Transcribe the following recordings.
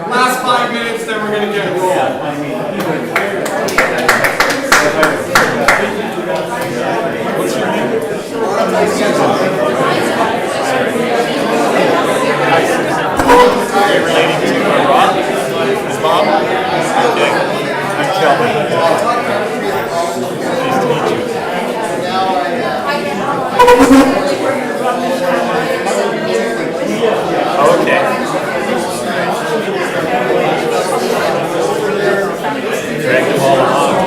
Last 5 minutes, then we're going to get rolling. What's your name? Are you relating to Rob? His mom? Okay. I'm Kelvin. Nice to meet you. Okay. Drag them all along.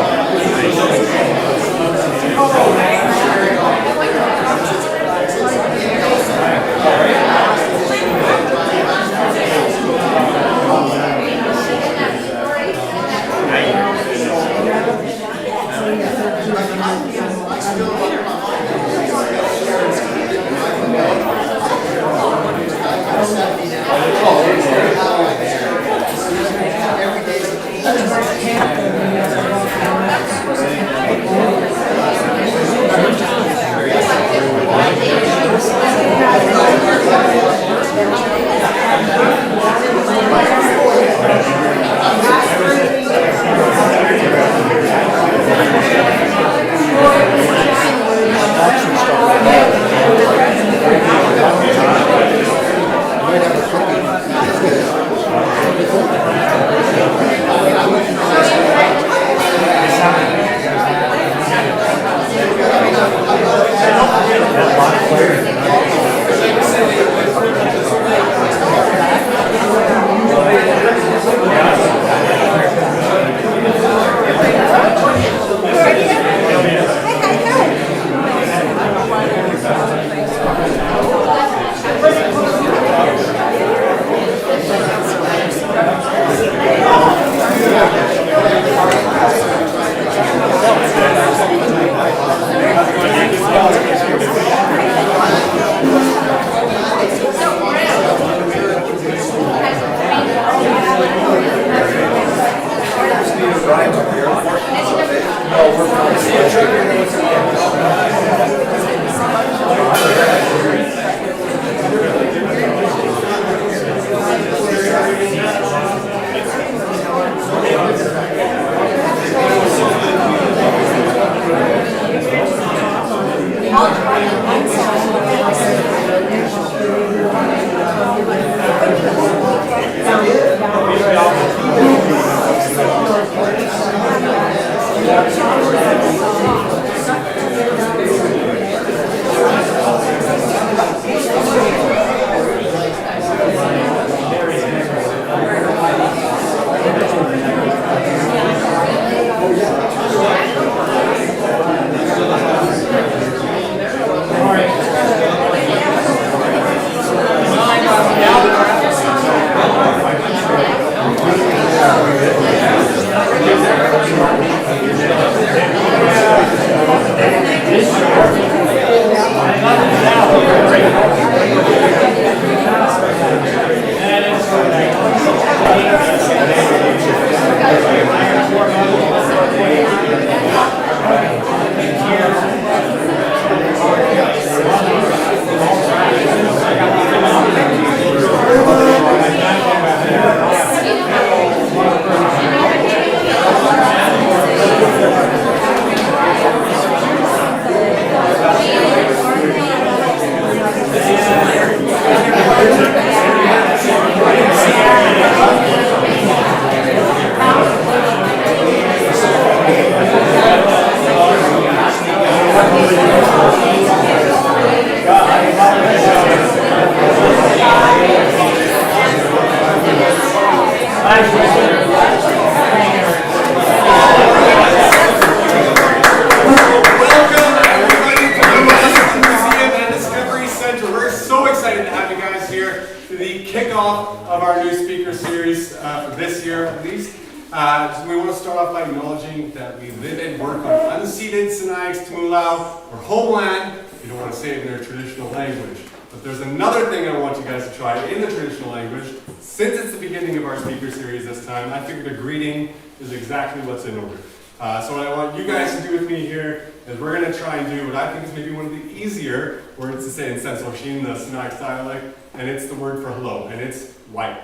off by acknowledging that we live and work on unceded Sinai's Tumulau, or homeland. You don't want to say it in their traditional language. But there's another thing I want you guys to try in the traditional language. Since it's the beginning of our speaker series this time, I figured a greeting is exactly what's in order. So what I want you guys to do with me here is we're going to try and do what I think is maybe one of the easier words to say in Sensoshin, the Sinaic dialect, and it's the word for hello, and it's white.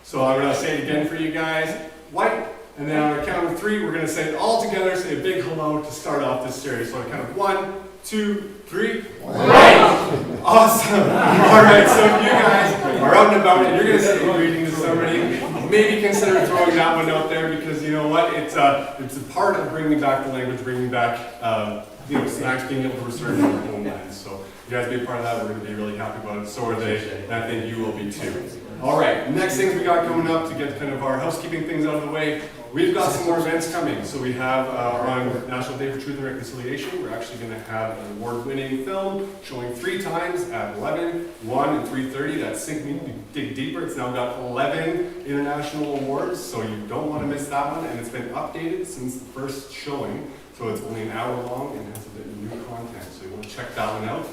So I'm going to say it again for you guys, white, and then on a count of 3, we're going to say it all together, say a big hello to start off this series. So on a count of 1, 2, 3. White! Awesome! Alright, so if you guys are out and about and you're going to say a greeting to somebody, maybe consider throwing that one out there because you know what, it's a part of bringing back the language, bringing back Sinaics being able to research in their homeland. So you guys be a part of that, we're going to be really happy about it, so are they, and I think you will be too. Alright, next things we got coming up to get kind of our housekeeping things out of the way. We've got some more events coming. So we have on National Day for Truth and Reconciliation, we're actually going to have an award-winning film showing 3 times at 11, 1, and 3:30. That's Sink Me Dig Deeper. It's now got 11 international awards, so you don't want to miss that one. And it's been updated since the first showing, so it's only an hour long and has a bit of new content. So you want to check that one out.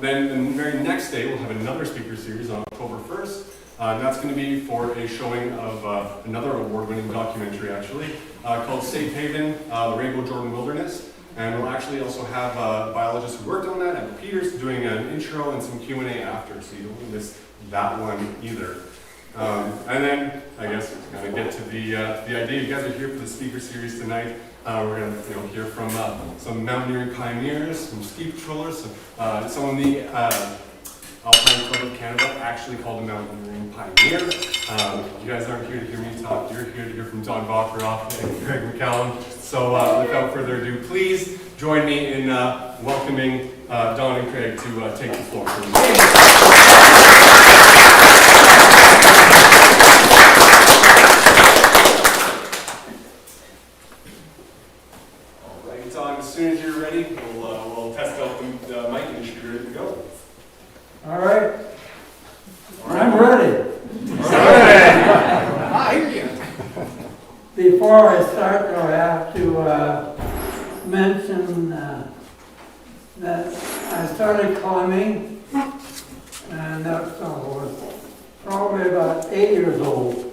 Then the very next day, we'll have another speaker series on October 1st. And that's going to be for a showing of another award-winning documentary, actually, called Safe Haven, the Rainbow Jordan Wilderness. And we'll actually also have biologists who worked on that, and Peters doing an intro and some Q&A after, so you don't want to miss that one either. And then, I guess, we're going to get to the idea. You guys are here for the speaker series tonight. We're going to hear from some mountaineering pioneers, some ski patrollers, some of the Alpine Club of Canada, actually called a mountaineering pioneer. You guys aren't here to hear me talk, you're here to hear from Don Vockeroth and Greg McCallum. So without further ado, please join me in welcoming Don and Craig to take the floor. All right, Don, as soon as you're ready, we'll test out the mic and you should be ready to go. All right. I'm ready. Before I start, I have to mention that I started climbing, and that was probably about 8 years old.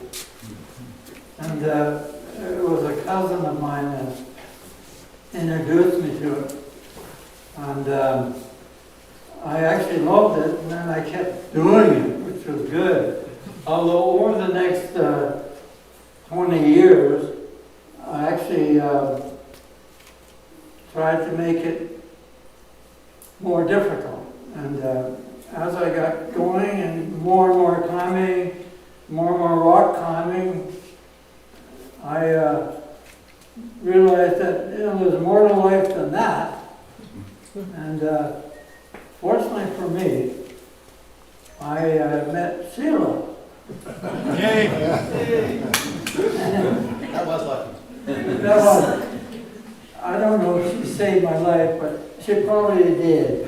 And it was a cousin of mine that introduced me to it. And I actually loved it, and then I kept doing it, which was good. Although over the next 20 years, I actually tried to make it more difficult. And as I got going and more climbing, more rock climbing, I realized that there's more to life than that. And fortunately for me, I met Sheila. Yay! That was lucky. That was, I don't know if she saved my life, but she probably did.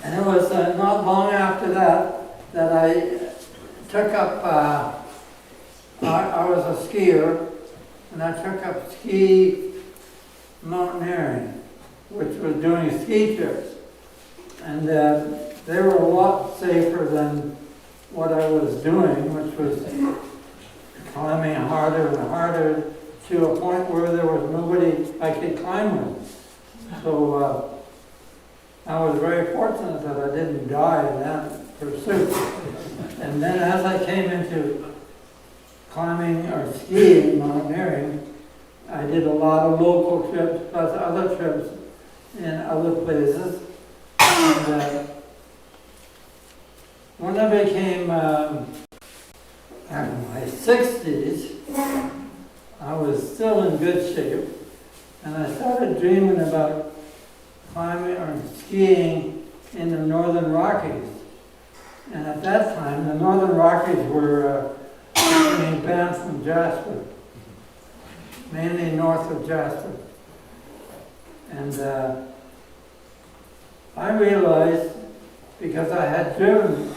And it was not long after that I took up, I was a skier, and I took up ski mountaineering, which was doing ski trips. And they were a lot safer than what I was doing, which was climbing harder and harder to a point where there was nobody I could climb with. So I was very fortunate that I didn't die in that pursuit. And then as I came into climbing or skiing, mountaineering, I did a lot of local trips plus other trips in other places. And when I became, in my 60s, I was still in good shape, and I started dreaming about climbing or skiing in the Northern Rockies. And at that time, the Northern Rockies were between Banff and Jasper, mainly north of Jasper. And I realized, because I had driven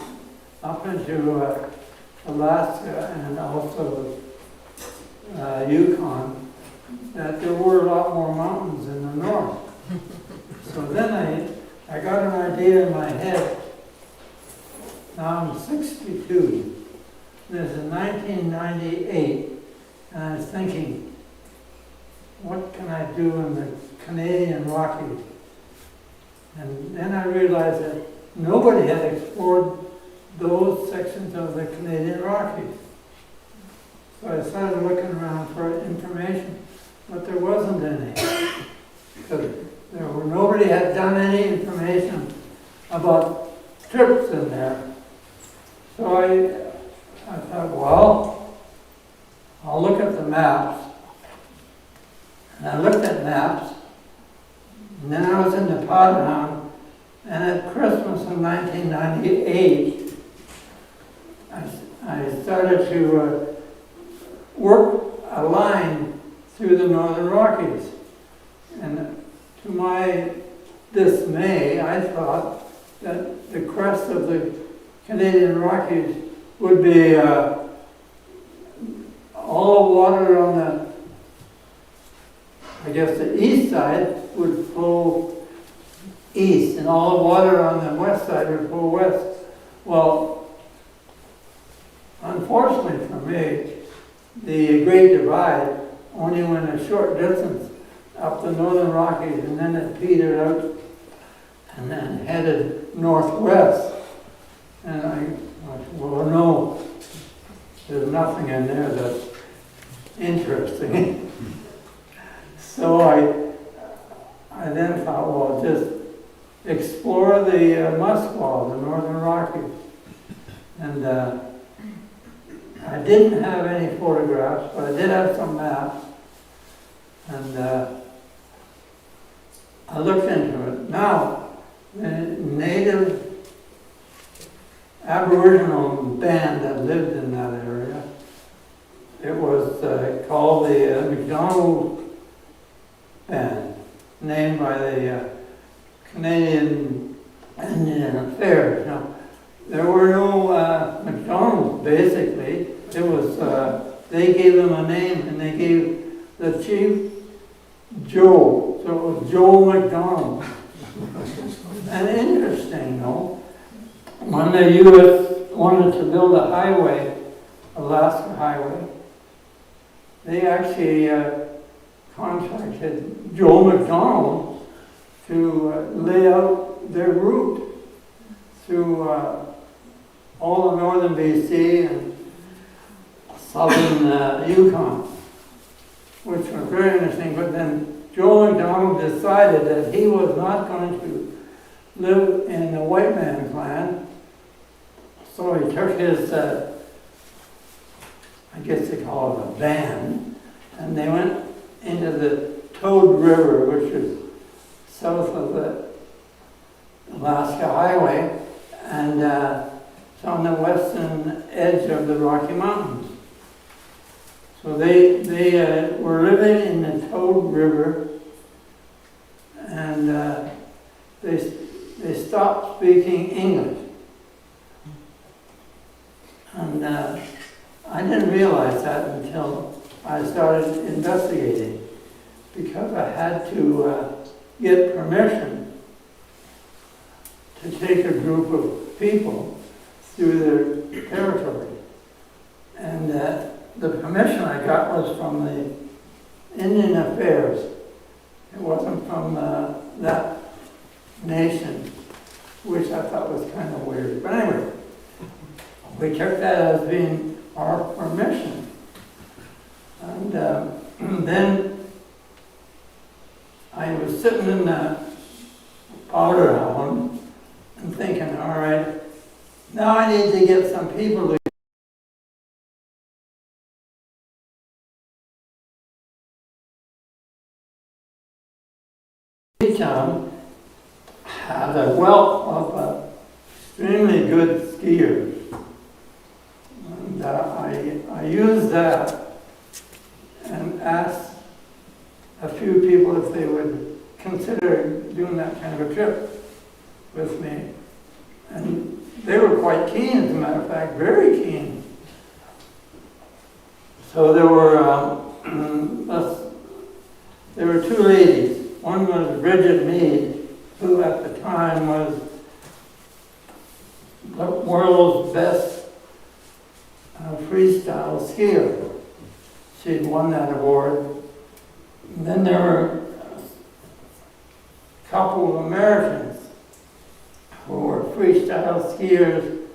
up into Alaska and also Yukon, that there were a lot more mountains in the north. So then I got an idea in my head. Now I'm 62. This is 1998, and I was thinking, what can I do in the Canadian Rockies? And then I realized that nobody had explored those sections of the Canadian Rockies. So I started looking around for information, but there wasn't any. Because nobody had done any information about trips in there. So I thought, well, I'll look at the maps. And I looked at maps, and then I was in the Patron, and at Christmas of 1998, I started to work a line through the Northern Rockies. And to my dismay, I thought that the crest of the Canadian Rockies would be all the water on the, I guess the east side would flow east, and all the water on the west side would flow west. Well, unfortunately for me, the Great Divide only went a short distance up the Northern Rockies, and then it petered out and then headed northwest. And I thought, well, no, there's nothing in there that's interesting. So I then thought, well, just explore the Muskwa, the Northern Rockies. And I didn't have any photographs, but I did have some maps. And I looked into it. Now, the native Aboriginal band that lived in that area, it was called the McDonald Band, named by the Canadian Indian Affairs. Now, there were no McDonald's, basically. It was, they gave them a name, and they gave the chief Joe. So it was Joe McDonald. And interesting, though, when the U.S. wanted to build a highway, Alaska Highway, they actually contracted Joe McDonald to lay out their route through all of northern BC and southern Yukon, which was very interesting. But then Joe McDonald decided that he was not going to live in the white man's land, so he took his, I guess they call it a van, and they went into the Toad River, which is south of the Alaska Highway, and it's on the western edge of the Rocky Mountains. So they were living in the Toad River, and they stopped speaking English. And I didn't realize that until I started investigating, because I had to get permission to take a group of people through their territory. And the permission I got was from the Indian Affairs. It wasn't from that nation, which I thought was kind of weird. But anyway, we took that as being our permission. And then I was sitting in the powder hound and thinking, all right, now I need to get some people to town had a wealth of extremely good skiers. And I used that and asked a few people if they would consider doing that kind of a trip with me. And they were quite keen, as a matter of fact, very keen. So there were two ladies. One was Bridget Mead, who at the time was the world's best freestyle skier. She'd won that award. And then there were a couple of Americans who were freestyle skiers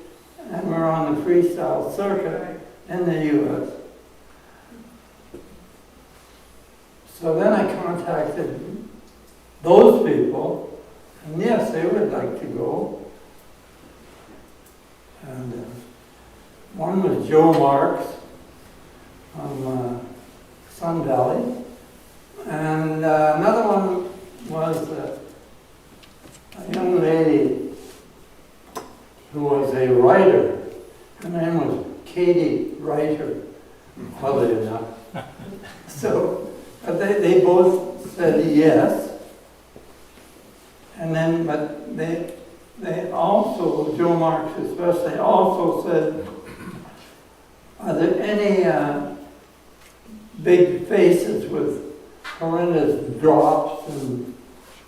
and were on the freestyle circuit in the U.S. So then I contacted those people, and yes, they would like to go. And one was Joe Marks from Sun Valley, and another one was a young lady who was a writer. Her name was Katie Reiter, oddly enough. So, but they both said yes. And then, but they also, Joe Marks especially, also said, are there any big faces with horrendous drops and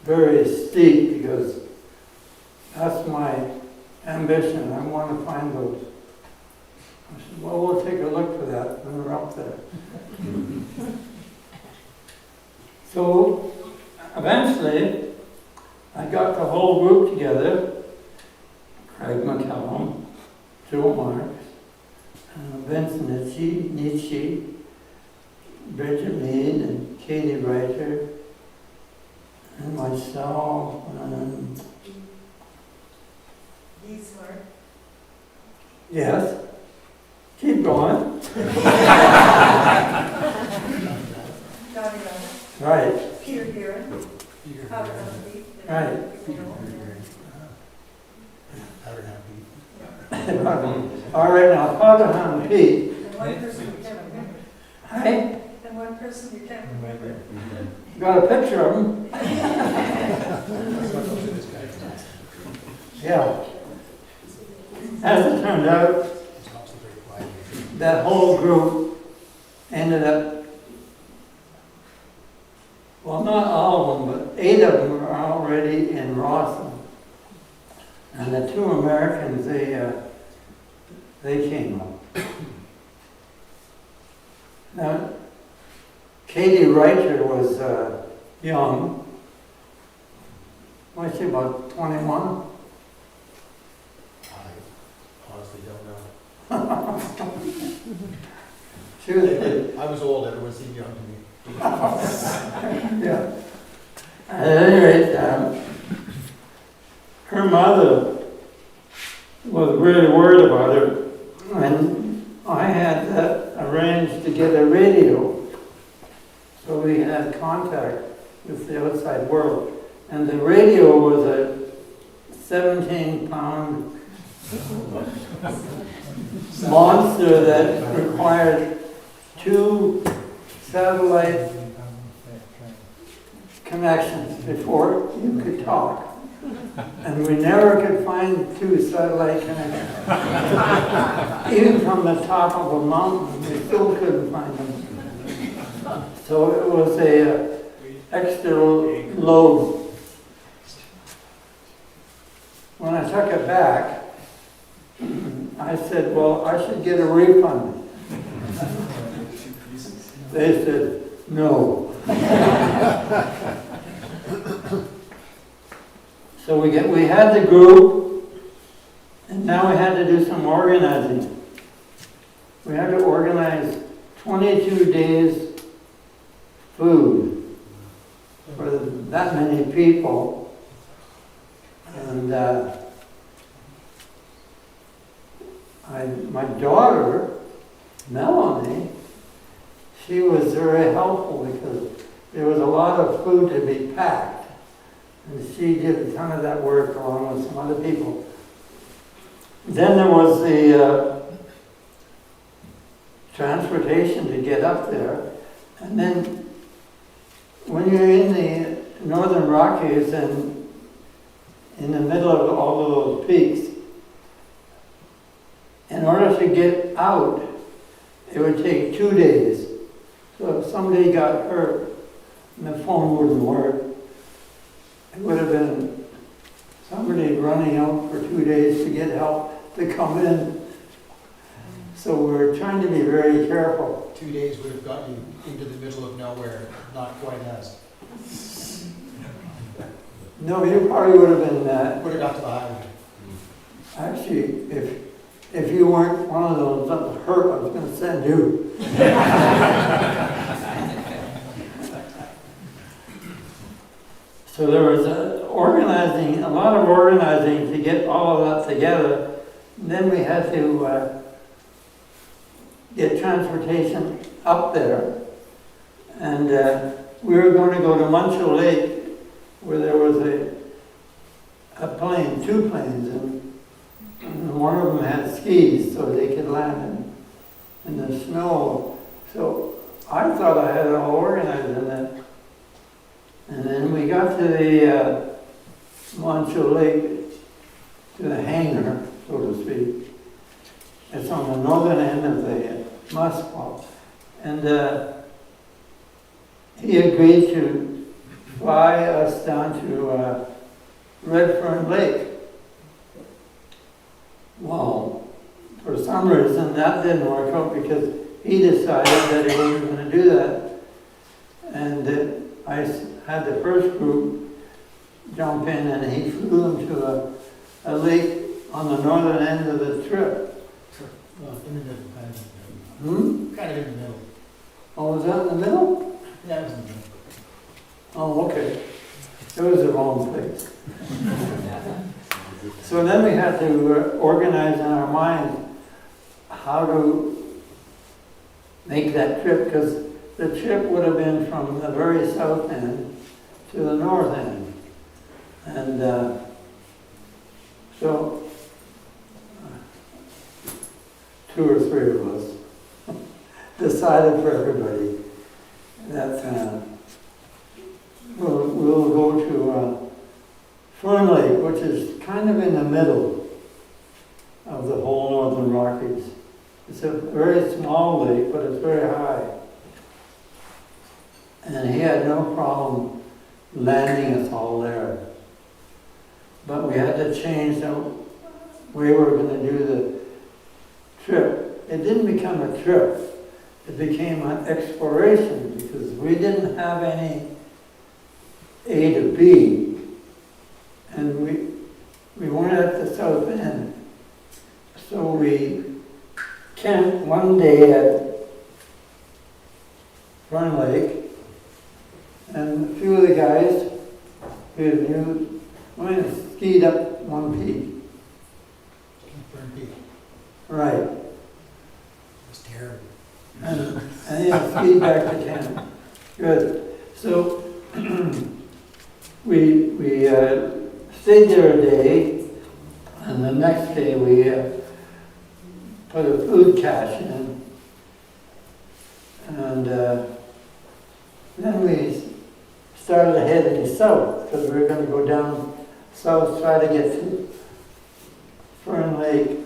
very steep? Because that's my ambition. I want to find those. I said, well, we'll take a look for that when we're up there. So eventually, I got the whole group together, Craig McCallum, Joe Marks, Vincent Nietzsche, Bridget Mead, and Katie Reiter, and myself, and yes, keep going. Right. Peter Guerin. Right. All right, now, Father Han Pete. And one person you can't remember. Hey, And one person you can't remember. you got a picture of him? Yeah. As it turned out, that whole group ended up, well, not all of them, but 8 of them were already in Rossland. And the 2 Americans, they came up. Now, Katie Reiter was young. Was she about 21? I honestly don't know. She was I was old, everyone seemed young to me. yeah. At any rate, her mother was really worried about her, and I had arranged to get a radio so we had contact with the outside world. And the radio was a 17-pound monster that required 2 satellite connections before you could talk. And we never could find 2 satellite connections. Even from the top of a mountain, we still couldn't find them. So it was a extra load. When I took it back, I said, well, I should get a refund. They said, no. So we had the group, and now we had to do some organizing. We had to organize 22 days food for that many people. And my daughter, Melanie, she was very helpful because there was a lot of food to be packed. And she did a ton of that work along with some other people. Then there was the transportation to get up there. And then when you're in the Northern Rockies and in the middle of all of those peaks, in order to get out, it would take 2 days. So if somebody got hurt and the phone wouldn't work, it would have been somebody running out for 2 days to get help to come in. So we're trying to be very careful. 2 days would have got you into the middle of nowhere, not quite as. No, you probably would have been, Would have got to the highway. actually, if you weren't one of those that was hurt, I was gonna send you. So there was a lot of organizing to get all of that together. And then we had to get transportation up there. And we were going to go to Muncho Lake, where there was a plane, 2 planes, and one of them had skis so they could land in the snow. So I thought I had it all organized in that. And then we got to the Muncho Lake, to the hangar, so to speak. It's on the northern end of the Muskwa. And he agreed to fly us down to Redfern Lake. Well, for some reason that didn't work out because he decided that he wasn't going to do that. And I had the first group jump in and he flew them to a lake on the northern end of the trip. Well, in the middle, kind of. Hmm? Kind of in the middle. Oh, was that in the middle? Yeah, it was in the middle. Oh, okay. It was the wrong place. So then we had to organize in our mind how to make that trip, because the trip would have been from the very south end to the north end. And so 2 or 3 of us decided for everybody that we'll go to Fern Lake, which is kind of in the middle of the whole Northern Rockies. It's a very small lake, but it's very high. And he had no problem landing us all there. But we had to change the way we were going to do the trip. It didn't become a trip. It became an exploration because we didn't have any A to B. And we weren't at the south end. So we camped one day at Fern Lake, and a few of the guys who knew went and skied up one peak. Fern Peak. Right. It was terrible. And yeah, skied back to camp. Good. So we stayed there a day, and the next day we put a food cache in, and then we started heading south because we were going to go down south, try to get to Fern Lake.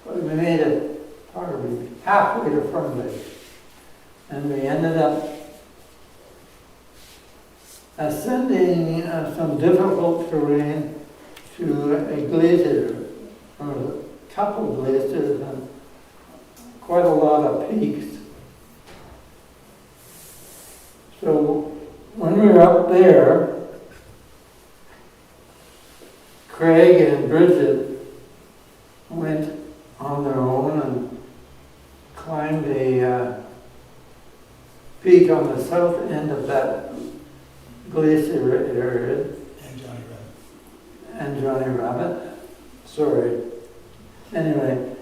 But we made it probably halfway to Fern Lake, and we ended up ascending some difficult terrain to a glacier, or a couple of glaciers, and quite a lot of peaks. So when we were up there, Craig and Bridget went on their own and climbed a peak on the south end of that glacier area. And Johnny Rabbit. And Johnny Rabbit. Sorry. Anyway,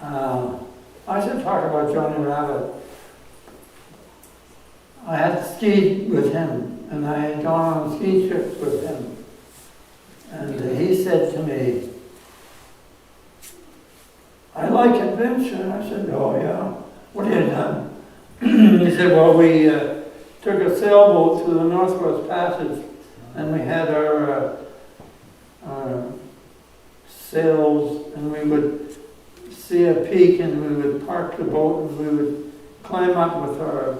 I should talk about Johnny Rabbit. I had skied with him, and I had gone on ski trips with him. And he said to me, "I like adventure." I said, "Oh yeah, what have you done?" He said, "Well, we took a sailboat to the Northwest Passage, and we had our sails, and we would see a peak and we would park the boat and we would climb up with our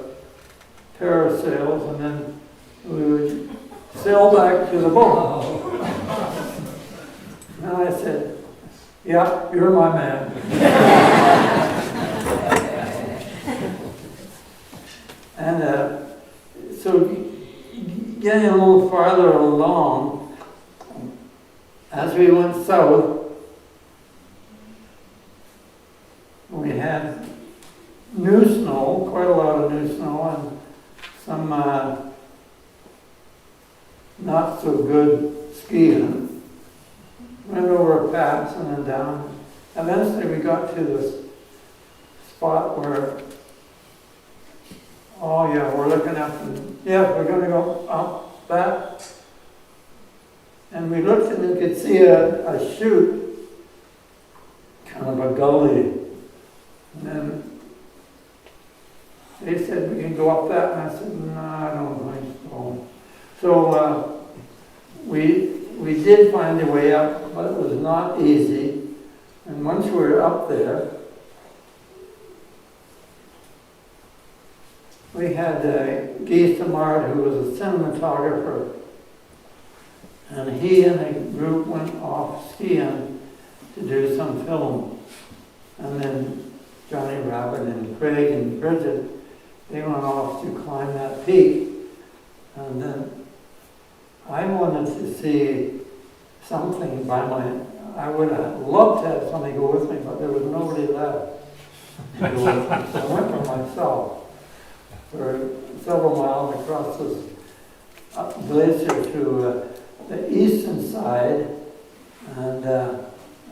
parasails and then we would sail back to the boat. And I said, "Yeah, you're my man." And so getting a little farther along, as we went south, we had new snow, quite a lot of new snow, and some not so good skiing. Went over a pass and then down. Eventually we got to this spot where, oh yeah, we're looking up and, yeah, we're going to go up that. And we looked and we could see a chute, kind of a gully. And then they said, "We can go up that." And I said, "No, I don't think so." So we did find a way up, but it was not easy. And once we were up there, we had Guy Samard, who was a cinematographer, and he and a group went off skiing to do some film. And then Johnny Rabbit and Craig and Bridget, they went off to climb that peak. And then I wanted to see something I would have loved to have somebody go with me, but there was nobody left to go with me. So I went for myself for several miles across this glacier to the eastern side, and I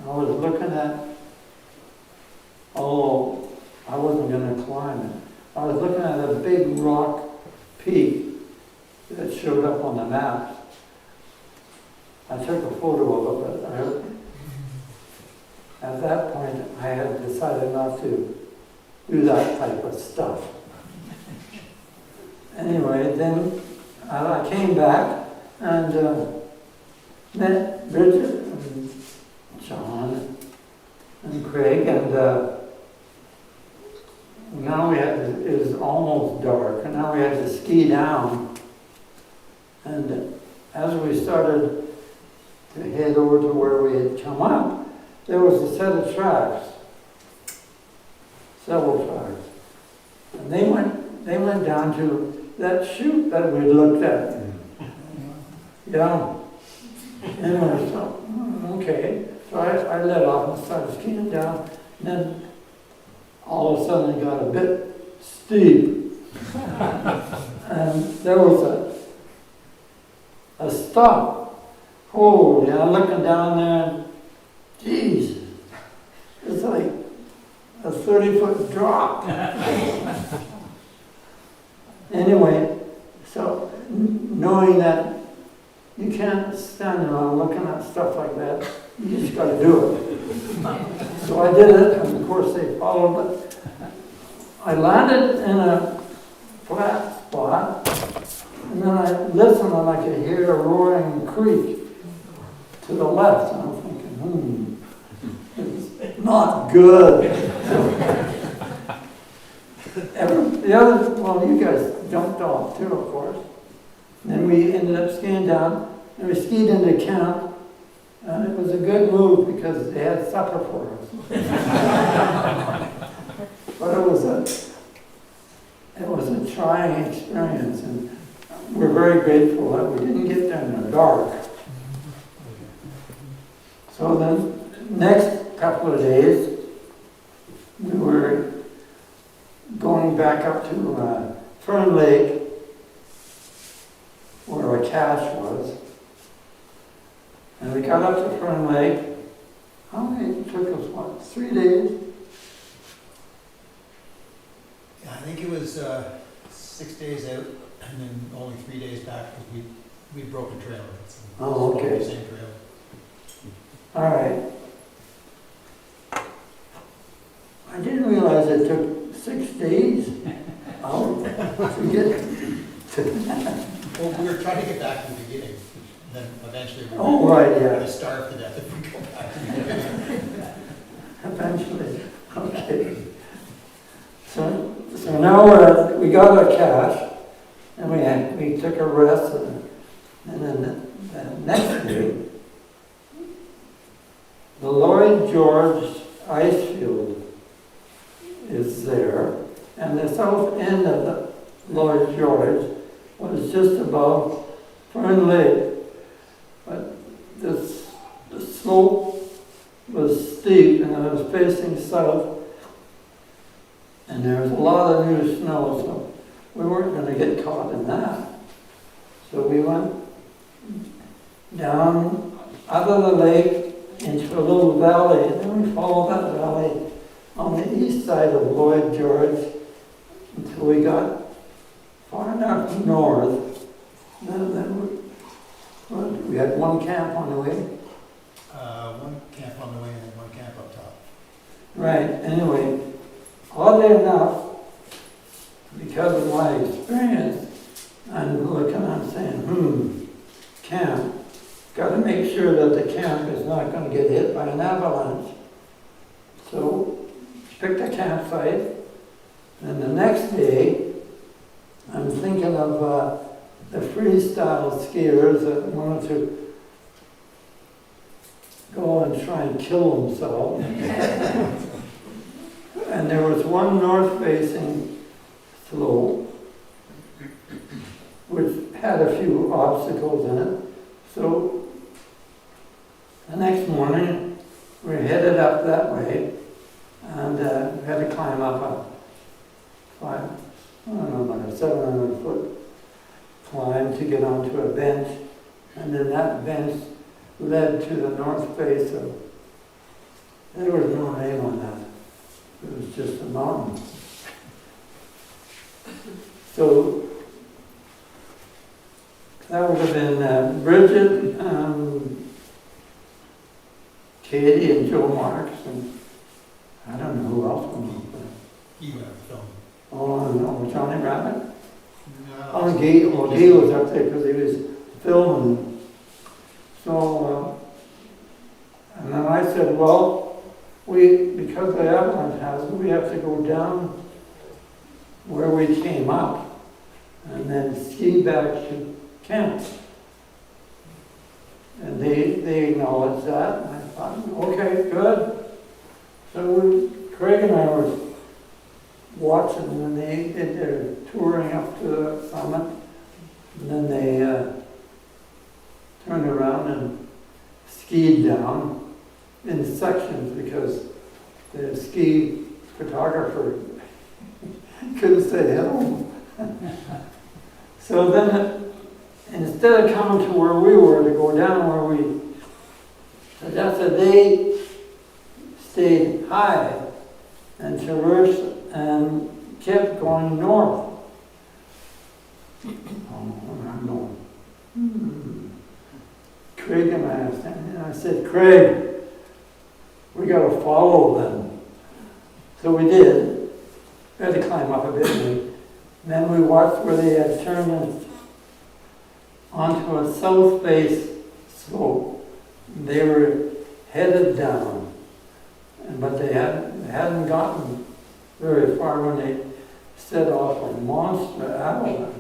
was looking at, although I wasn't going to climb it, I was looking at a big rock peak that showed up on the map. I took a photo of it, but at that point I had decided not to do that type of stuff. Anyway, then I came back and met Bridget and John and Craig, and now it was almost dark, and now we had to ski down. And as we started to head over to where we had come up, there was a set of tracks, several tracks, and they went down to that chute that we looked at. Yeah. Anyway, so okay, so I let off and started skiing down, and then all of a sudden it got a bit steep, and there was a stop. Holy, I'm looking down there, and geez, it's like a 30-foot drop. Anyway, so knowing that you can't stand around looking at stuff like that, you just got to do it. So I did it, and of course they followed it. I landed in a flat spot, and then I listened and I could hear a roaring creek to the left, and I'm thinking, it's not good. You guys jumped off too, of course. And then we ended up skiing down, and we skied into camp, and it was a good move because they had supper for us. But it was a trying experience, and we're very grateful that we didn't get there in the dark. So then, next couple of days, we were going back up to Fern Lake, where our cache was. And we got up to Fern Lake. How many? It took us, 3 days? Yeah, I think it was 6 days out, and then only 3 days back because we broke a trail. Oh, okay. Same trail. All right. I didn't realize it took 6 days out to get to that. Well, we were trying to get back to the beginning, and then eventually we Oh, right, were yeah. going to starve to death if we go back to the beginning. Eventually, okay. So now we got our cash, and we took a rest, and then the next day, the Lloyd George ice field is there, and the south end of the Lloyd George was just above Fern Lake, but the slope was steep and it was facing south, and there was a lot of new snow, so we weren't going to get caught in that. So we went down out of the lake into a little valley, and then we followed that valley on the east side of Lloyd George until we got far enough north. Then we had one camp on the way. One camp on the way and then one camp up top. Right, anyway, oddly enough, because of my experience, I'm looking, I'm saying, camp, got to make sure that the camp is not going to get hit by an avalanche. So, picked a campsite, and the next day, I'm thinking of the freestyle skiers that wanted to go and try and kill themselves. And there was one north-facing slope, which had a few obstacles in it. So the next morning, we headed up that way, and we had to climb up like a 700-foot climb to get onto a bench, and then that bench led to the north face of, there was no name on that. It was just a mountain. So that would have been Bridget, Katie, and Joe Marks, and I don't know who else went up there. You went up film. Oh, no, Johnny Rabbit? No. Oh, Gay was up there because he was filming. So, and then I said, well, because the avalanche has, we have to go down where we came up and then ski back to camp. And they acknowledged that, and I thought, okay, good. So Craig and I were watching, and they did their touring up to the summit, and then they turned around and skied down in sections because the ski photographer couldn't stay home. So then, instead of coming to where we were to go down where they stayed high and traversed and kept going north. I'm going. Craig and I were standing, and I said, Craig, we got to follow them. So we did. We had to climb up a bit, and then we watched where they had turned onto a south face slope. They were headed down, but they hadn't gotten very far when they set off a monster avalanche.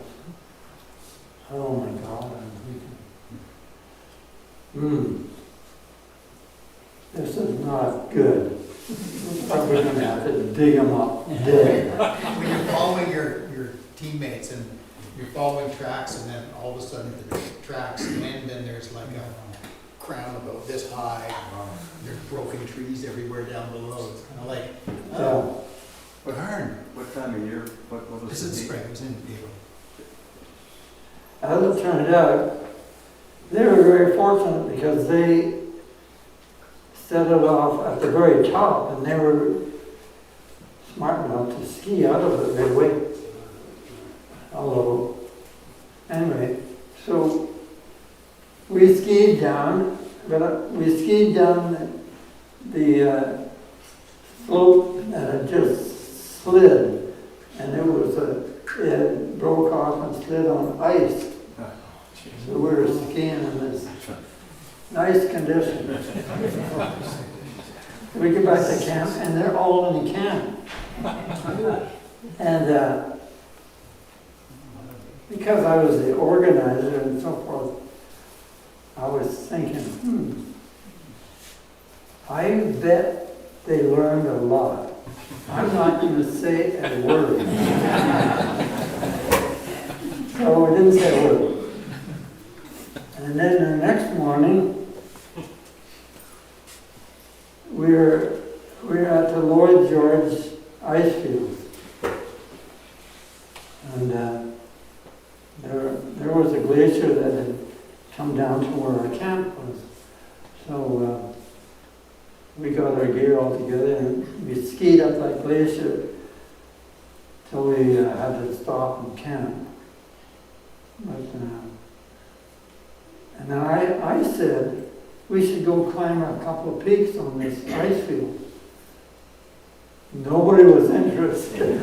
Oh my God, I'm thinking, this is not good. We're going to have to dig them up dead. When you're following your teammates and you're following tracks, and then all of a sudden the tracks end, and there's like a crown about this high. There's broken trees everywhere down below. It's kind of like, burn. What time of year? What was This the is date? spring. It was in April. As it turned out, they were very fortunate because they set it off at the very top, and they were smart enough to ski out of it midway. Although, anyway, so we skied down, but we skied down the slope that had just slid, and it broke off and slid on ice. So we were skiing in this nice condition. We get back to camp, and they're all in the camp. And because I was the organizer and so forth, I was thinking, I bet they learned a lot. I'm not going to say a word. So I didn't say a word. And then the next morning, we were at the Lloyd George ice fields. And there was a glacier that had come down to where our camp was. So we got our gear all together and we skied up that glacier till we had to stop and camp. But, and then I said, we should go climb a couple of peaks on this ice field. Nobody was interested.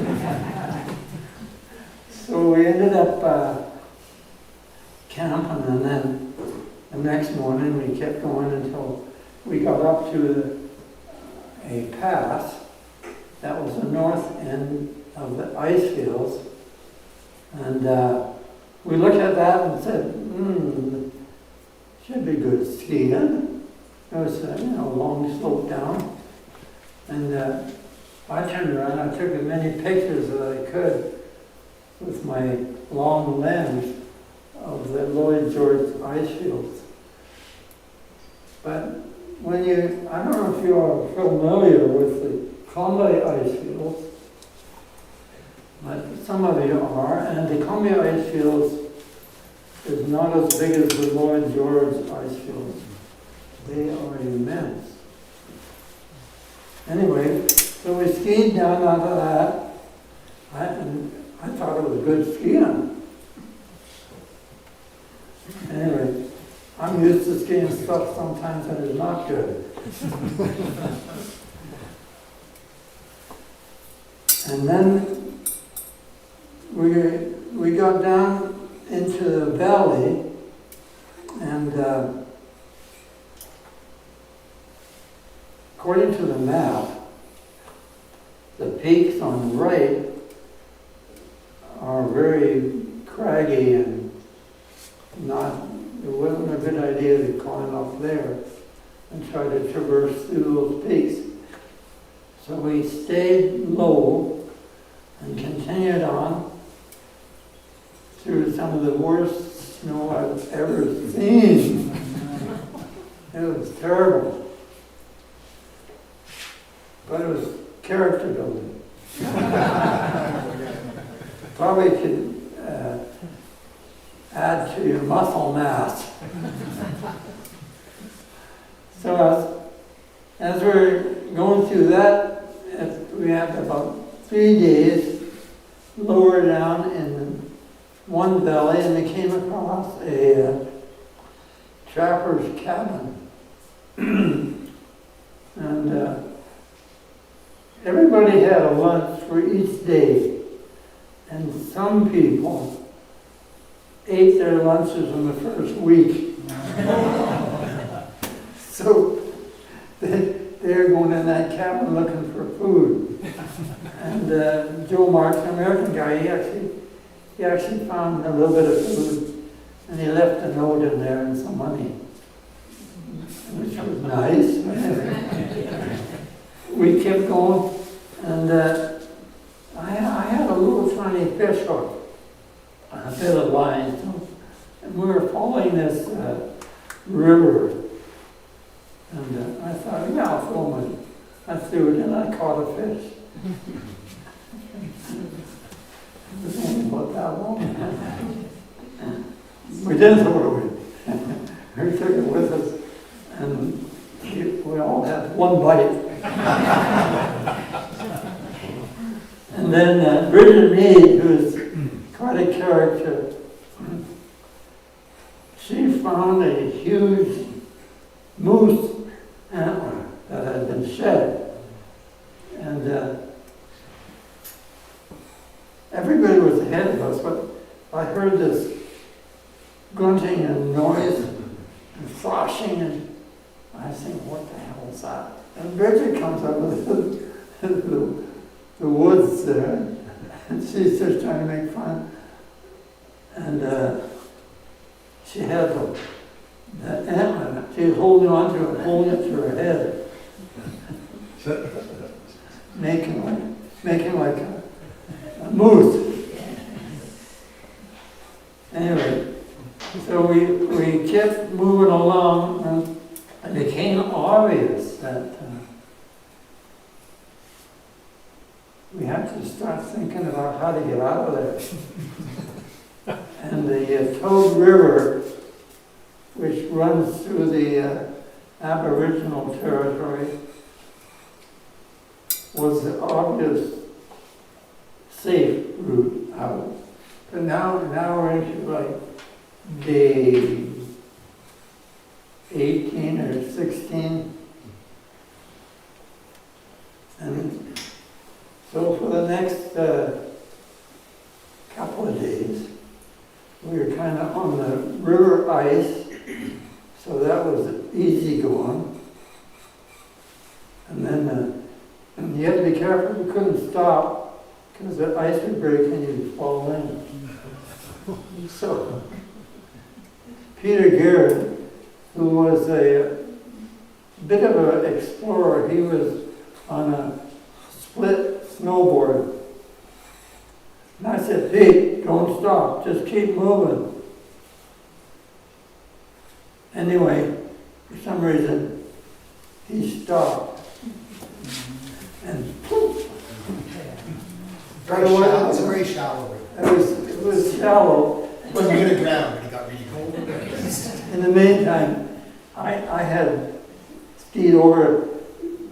So we ended up camping, and then the next morning we kept going until we got up to a pass that was the north end of the ice fields. And we looked at that and said, should be good skiing. It was a long slope down. And I turned around, I took as many pictures as I could with my long lens of the Lloyd George ice fields. But when you, I don't know if you are familiar with the Columbia ice fields, but some of you are, and the Columbia ice fields is not as big as the Lloyd George ice fields. They are immense. Anyway, so we skied down out of that, and I thought it was good skiing. Anyway, I'm used to skiing stuff sometimes that is not good. And then we got down into the valley, and according to the map, the peaks on the right are very craggy and it wasn't a good idea to climb up there and try to traverse through those peaks. So we stayed low and continued on through some of the worst snow I've ever seen. It was terrible. But it was character building. Probably could add to your muscle mass. So as we're going through that, we had about 3 days lower down in one valley, and we came across a trapper's cabin. And everybody had a lunch for each day, and some people ate their lunches in the first week. So they're going in that cabin looking for food. And Joe Marks, an American guy, he actually found a little bit of food, and he left a note in there and some money, which was nice. We kept going, and I had a little tiny fish hook, a bit of line, and we were following this river, and I thought, yeah, I'll throw it. I threw it, and I caught a fish. It was only about that long. We didn't throw it away. We took it with us, and we all had one bite. And then Bridget Mead, who's quite a character, she found a huge moose antler that had been shed. And everybody was ahead of us, but I heard this grunting and noise and flashing, and I was thinking, what the hell is that? And Bridget comes out of the woods there, and she's just trying to make fun. And she had the antler, she was holding on to it, holding it to her head, making like a moose. Anyway, so we kept moving along, and it became obvious that we had to start thinking about how to get out of there. And the Toad River, which runs through the Aboriginal territory, was the obvious safe route out. But now we're into like day 18 or 16. And so for the next couple of days, we were kind of on the river ice, so that was easy going. And then you had to be careful, you couldn't stop, because the ice would break and you'd fall in. So Peter Garrett, who was a bit of an explorer, he was on a split snowboard. And I said, hey, don't stop, just keep moving. Anyway, for some reason, he stopped. And poof! It's a very shallow river. It was shallow. He wasn't gonna drown, but he got really cold. In the meantime, I had skied over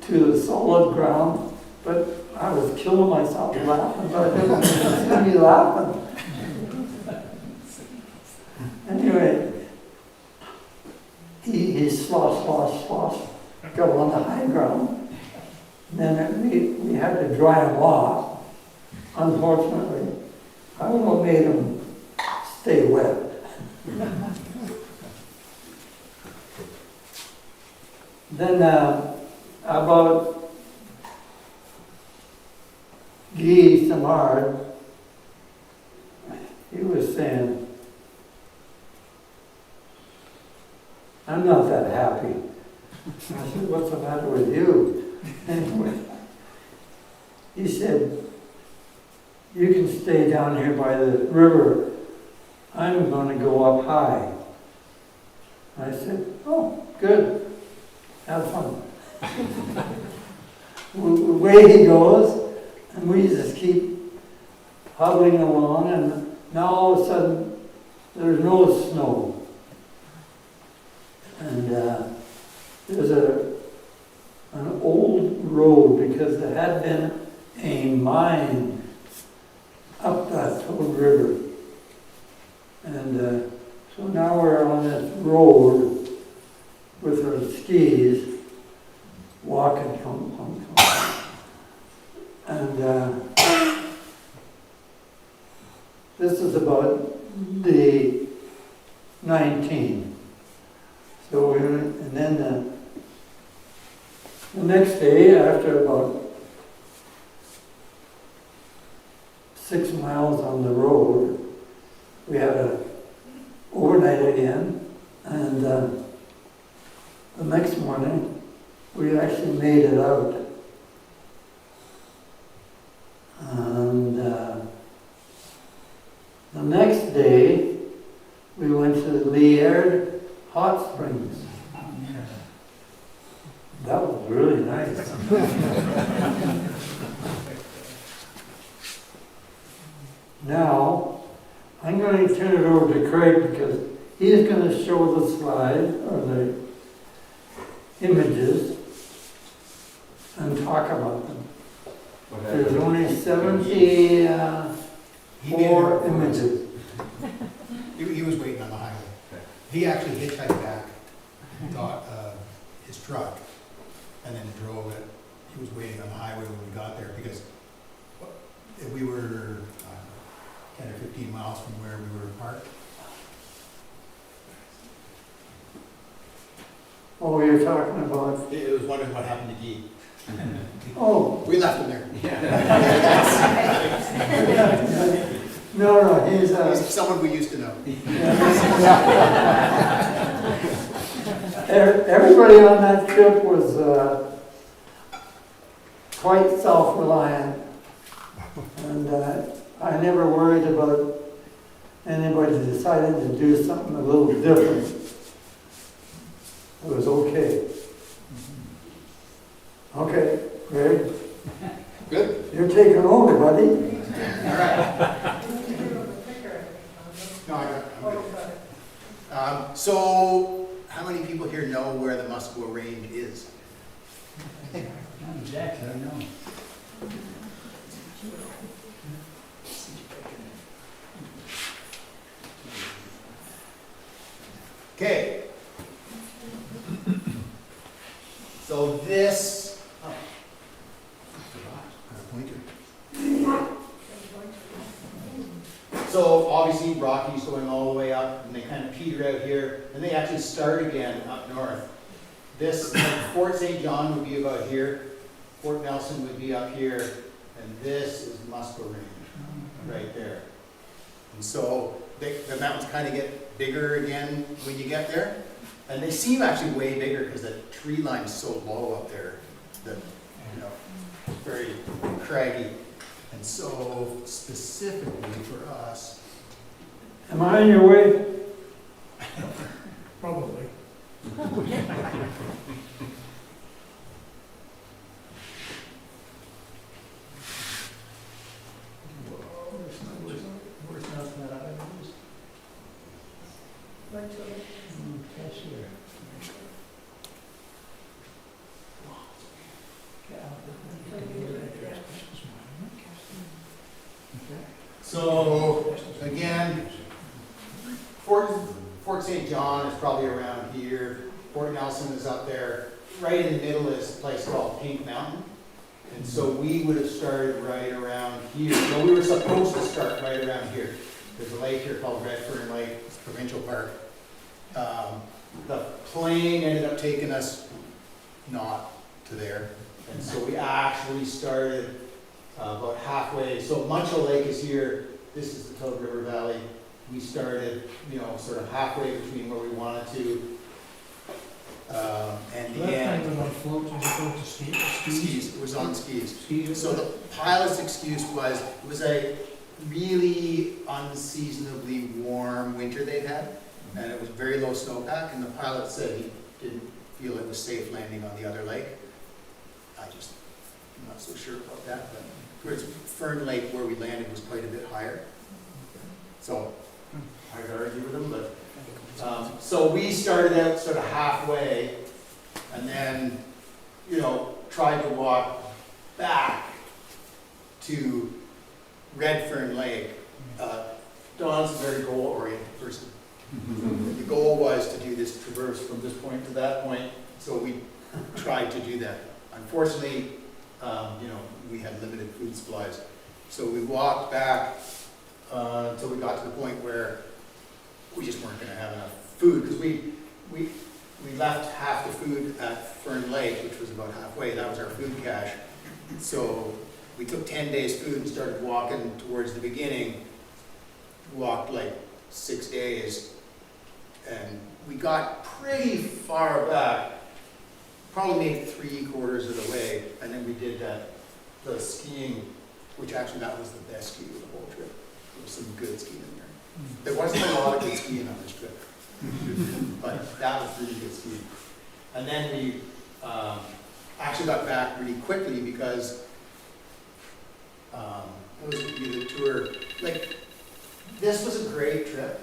to the solid ground, but I was killing myself laughing, but I didn't see me laughing. Anyway, he slosh, got on the high ground. And then we had to dry him off. Unfortunately, I don't know what made him stay wet. Then about Guy Samard, he was saying, I'm not that happy. I said, what's the matter with you? Anyway, he said, you can stay down here by the river. I'm going to go up high. I said, oh, good. Have fun. Away he goes, and we just keep hobbling along, and now all of a sudden, there's no snow. And there's an old road, because there had been a mine up that Toad River. And so now we're on this road with our skis, walking, and this is about day 19. So and then the next day, after about 6 miles on the road, we had a overnight again, and the next morning we actually made it out. And the next day we went to the Liard Hot Springs. That was really nice. Now, I'm going to turn it over to Craig, because he's going to show the slide, or the images, and talk about them. There's only 74 images. He was waiting on the highway. He actually hitchhiked back, got his truck, and then drove it. He was waiting on the highway when we got there, because we were 10 or 15 miles from where we were parked. Oh, you're talking about, It was wondering what happened to Guy. oh, We left him there. no, he's, He's someone we used to know. everybody on that trip was quite self-reliant. And I never worried about anybody deciding to do something a little different. It was okay. Okay, Greg, Good. you're taking over, buddy. All right. No, I'm good. So, how many people here know where the Muskwa Range is? Not exactly, I know. Okay. So this. Oh. So obviously Rockies going all the way up, and they kind of peter out here, and they actually start again up north. This Fort St. John would be about here, Fort Nelson would be up here, and this is Muskwa Range, right there. And so the mountains kind of get bigger again when you get there, and they seem actually way bigger because the tree line's so low up there that, you know, very craggy. And so specifically for us, Am I on your way? probably. Where's nothing that I used? Went to it. Cashier. So again, Fort St. John is probably around here. Fort Nelson is up there. Right in the middle is a place called Pink Mountain. And so we would have started right around here. Well, we were supposed to start right around here. There's a lake here called Redfern Lake, it's a provincial park. The plane ended up taking us not to there. And so we actually started about halfway. So Munchell Lake is here. This is the Tug River Valley. We started, you know, sort of halfway between where we wanted to. And the end. was on floats as opposed to Skis. It was on skis. Skis. So the pilot's excuse was, it was a really unseasonably warm winter they'd had, and it was very low snowpack, and the pilot said he didn't feel it was safe landing on the other lake. I'm not so sure about that, but whereas Fern Lake, where we landed, was quite a bit higher. So I could argue with him, but so we started out sort of halfway, and then, you know, tried to walk back to Redfern Lake. Don's a very goal-oriented person. The goal was to do this traverse from this point to that point, so we tried to do that. Unfortunately, you know, we had limited food supplies, so we walked back until we got to the point where we just weren't going to have enough food, because we left half the food at Fern Lake, which was about halfway. That was our food cache. So we took 10 days food and started walking towards the beginning. Walked like 6 days, and we got pretty far back, probably made 3/4 of the way, and then we did the skiing, which actually that was the best ski of the whole trip. There was some good skiing in there. There wasn't a lot of good skiing on this trip, but that was really good skiing. And then we actually got back really quickly because it was the tour. Like, this was a great trip,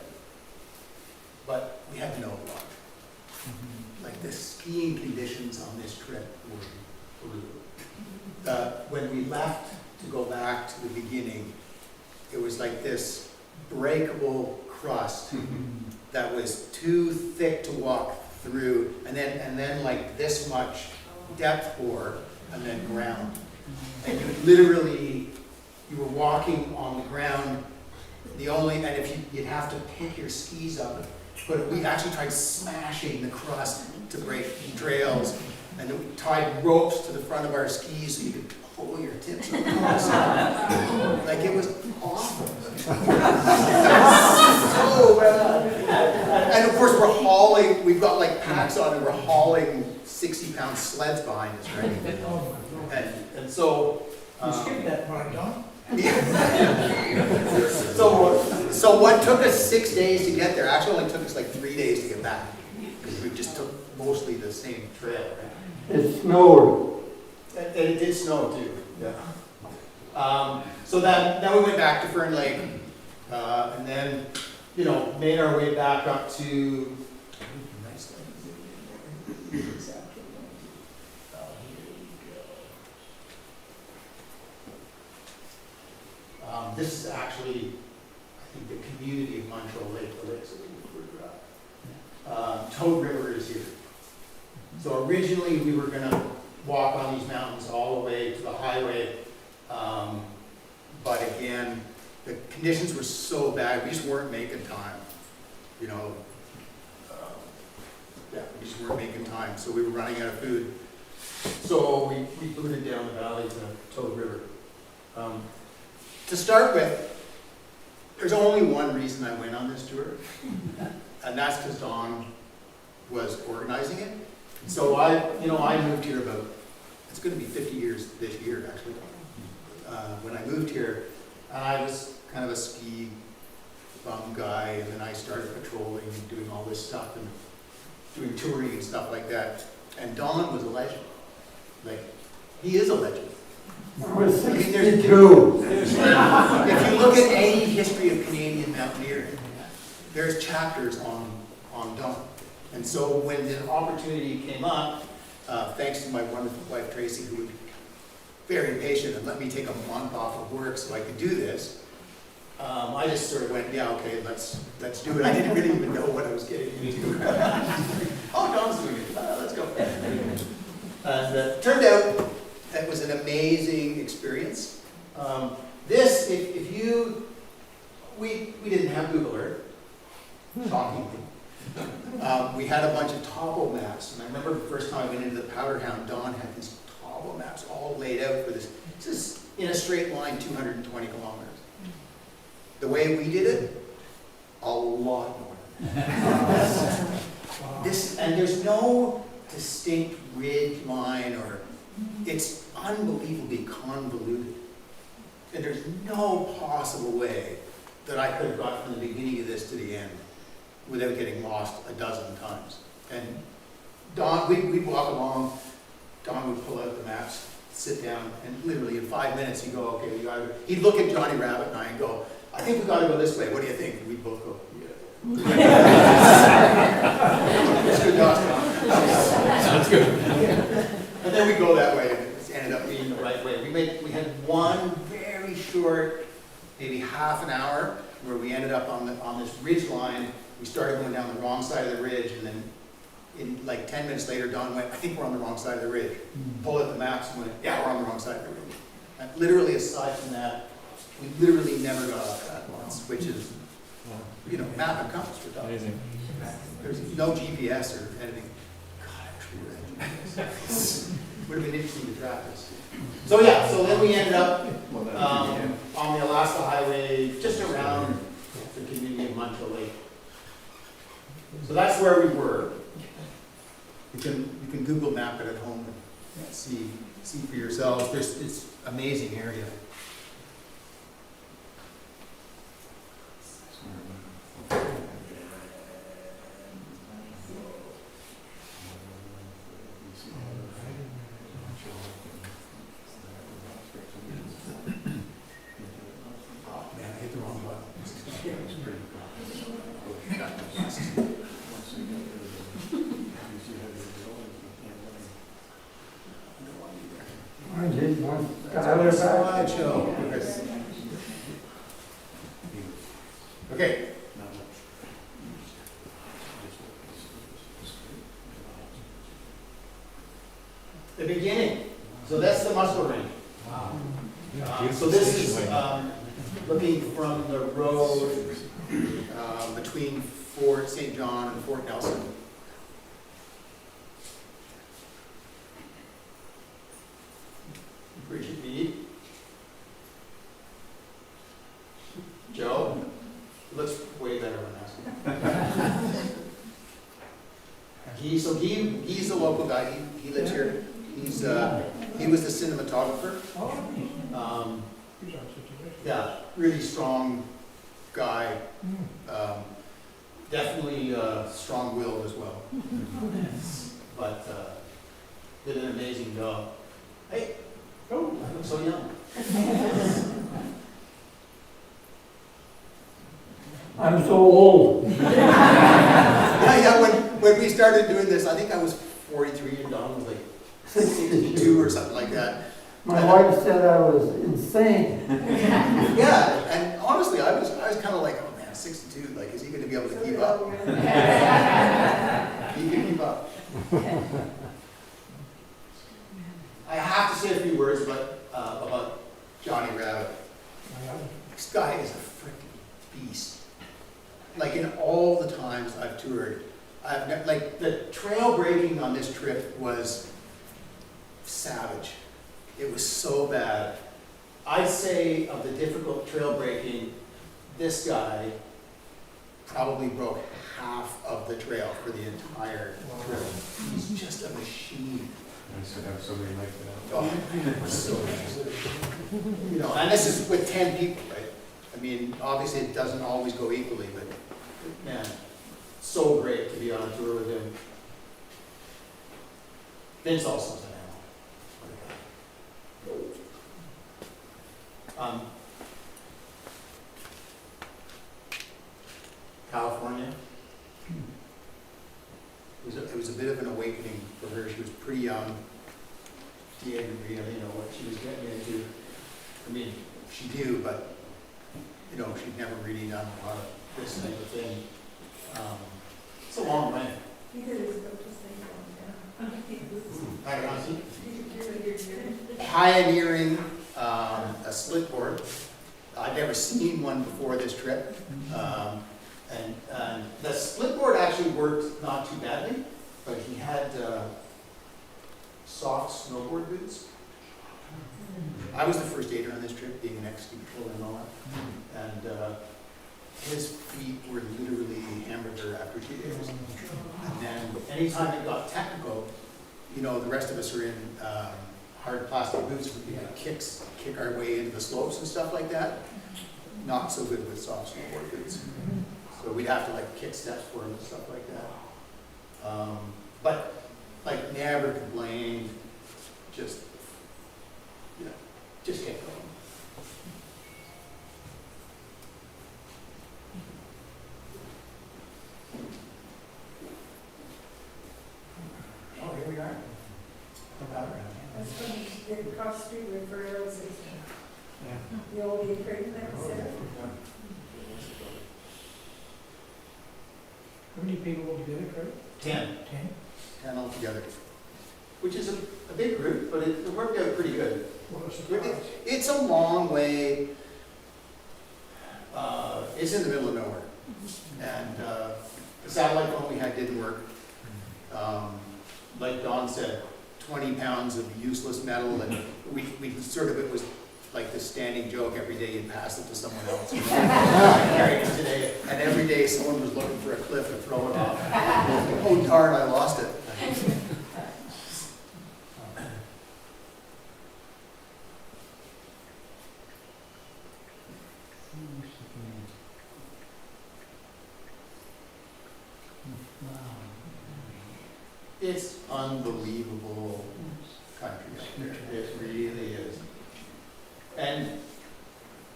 but we had no luck. Like, the skiing conditions on this trip were brutal. When we left to go back to the beginning, it was like this breakable crust that was too thick to walk through, and then like this much depth pour, and then ground. And you were walking on the ground. And if you'd have to pick your skis up But we actually tried smashing the crust to break trails, and we tied ropes to the front of our skis so you could pull your tips across. Like, it was awful. So bad. And of course, we're hauling, we've got like packs on and we're hauling 60-pound sleds behind us, right? And so, You skipped that part, Don. so what took us 6 days to get there actually only took us like 3 days to get back, because we just took mostly the same trail, right? It snowed. And it did snow too. Yeah. So then we went back to Fern Lake, and then, you know, made our way back up to. This is actually, I think, the community of Montreal Lake, the lakes that we were Toad River is here. So originally we were going to walk on these mountains all the way to the highway, but again, the conditions were so bad, we just weren't making time, you know. Yeah, we just weren't making time, so we were running out of food. So we booted down the valley to Toad River. To start with, there's only one reason I went on this tour, and that's because Don was organizing it. So I moved here about, it's going to be 50 years this year, actually, when I moved here. And I was kind of a ski bum guy, and then I started patrolling and doing all this stuff and doing touring and stuff like that. And Don was a legend. Like, he is a legend. I was I mean, 62. if you look at any history of Canadian mountaineering, there's chapters on Don. And so when the opportunity came up, thanks to my wonderful wife Tracy, who was very patient and let me take a month off of work so I could do this, I just sort of went, yeah, okay, let's do it. I didn't really even know what I was getting into. Oh, Don's doing it. Let's go. And it turned out that was an amazing experience. This, we didn't have Google Earth, shockingly. We had a bunch of topo maps, and I remember the first time I went into the Powder Hound, Don had these topo maps all laid out for this. This is in a straight line, 220 kilometers. The way we did it, a lot more. And there's no distinct ridge line, or it's unbelievably convoluted. And there's no possible way that I could have got from the beginning of this to the end without getting lost a dozen times. And Don, we'd walk along, Don would pull out the maps, sit down, and literally in 5 minutes he'd go, okay, we gotta go. He'd look at Johnny Rabbit and I and go, I think we gotta go this way, what do you think? And we'd both go, yeah. It's good, Don. Sounds good. And then we go that way, and it ended up being the right way. We had one very short, maybe half an hour, where we ended up on this ridge line. We started going down the wrong side of the ridge, and then in like 10 minutes later, Don went, I think we're on the wrong side of the ridge. Pulled out the maps and went, yeah, we're on the wrong side of the ridge. And literally, aside from that, we literally never got off track once, which is, you know, map and compass for Don. Amazing. There's no GPS or anything. God, I wish we were at GPS. Would have been interesting to track us. So yeah, so then we ended up on the Alaska Highway, just around the community of Montreal Lake. So that's where we were. You can Google map it at home and see for yourselves. It's an amazing area. Okay. The beginning. So that's the Muskwa Range. Wow. So this is looking from the road between Fort St. John and Fort Nelson. Bridget Mead. Joe. Looks way better when asking. He's the local guy. He lives here. He was the cinematographer. Yeah, really strong guy. Definitely strong-willed as well. But did an amazing job. Hey, I look so young. I'm so old. Yeah, when we started doing this, I think I was 43 and Don was like 62 or something like that. My wife said I was insane. Yeah, and honestly, I was kind of like, oh man, 62, like, is he going to be able to keep up? He can keep up. I have to say a few words about Johnny Rabbit. This guy is a freaking beast. Like in all the times I've toured, like the trail breaking on this trip was savage. It was so bad. I'd say of the difficult trail breaking, this guy probably broke half of the trail for the entire trip. He's just a machine. I should have somebody like that. Oh, so nice. You know, and this is with 10 people, right? I mean, obviously it doesn't always go equally, but man, so great to be on a tour with him. Vince also is an animal. California. It was a bit of an awakening for her. She was pretty young. She didn't really know what she was getting into. I mean, she knew, but you know, she'd never really done a lot of this type of thing. It's a long way. He did his book to say I don't know. Pioneering a split board. I'd never seen one before this trip. And the split board actually worked not too badly, but he had soft snowboard boots. I was the first aider on this trip, being an ex-ski patrol and all that. And his feet were literally hamburger after 2 days. And then anytime it got technical, you know, the rest of us are in hard plastic boots, we had kick our way into the slopes and stuff like that. Not so good with soft snowboard boots. So we'd have to like kick steps for him and stuff like that. But like never complained, just, you know, just kept going. Oh, here we are. That's when you did cross street with rails. The old crate that was there. How many people altogether, Craig? 10. 10? Altogether. Which is a big group, but it worked out pretty good. What a surprise. It's a long way. It's in the middle of nowhere. And the satellite phone we had didn't work. Like Don said, 20 pounds of useless metal, and we sort of, it was like the standing joke every day you'd pass it to someone else. You know? I carried it today, and every day someone was looking for a cliff to throw it off. Oh darn, I lost it. It's unbelievable country up there. It really is. And,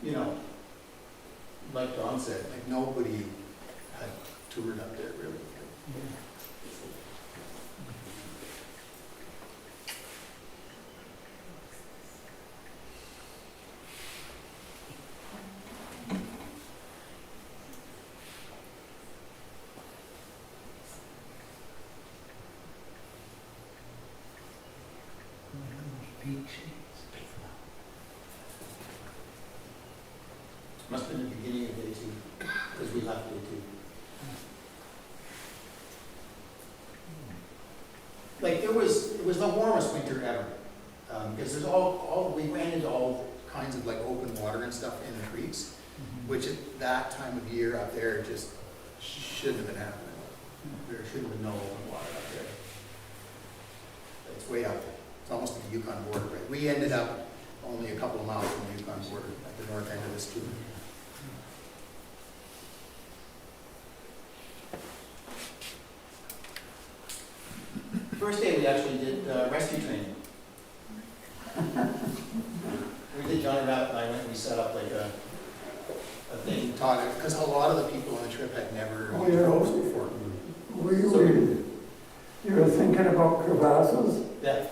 you know, like Don said, like nobody had toured up there really. Must have been the beginning of day 2, because we left day 2. it was the warmest winter ever. Because there's we went into all kinds of like open water and stuff in the creeks, which at that time of year up there just shouldn't have been happening. There shouldn't have been no open water up there. It's way out there. It's almost at the Yukon border, right? We ended up only a couple of miles from the Yukon border at the north end of this tube. First day we actually did rescue training. We did Johnny Rabbit and I went and we set up like a thing, taught it, because a lot of the people on the trip had never Oh, used yeah. ropes before. You were thinking about crevasses? Yeah,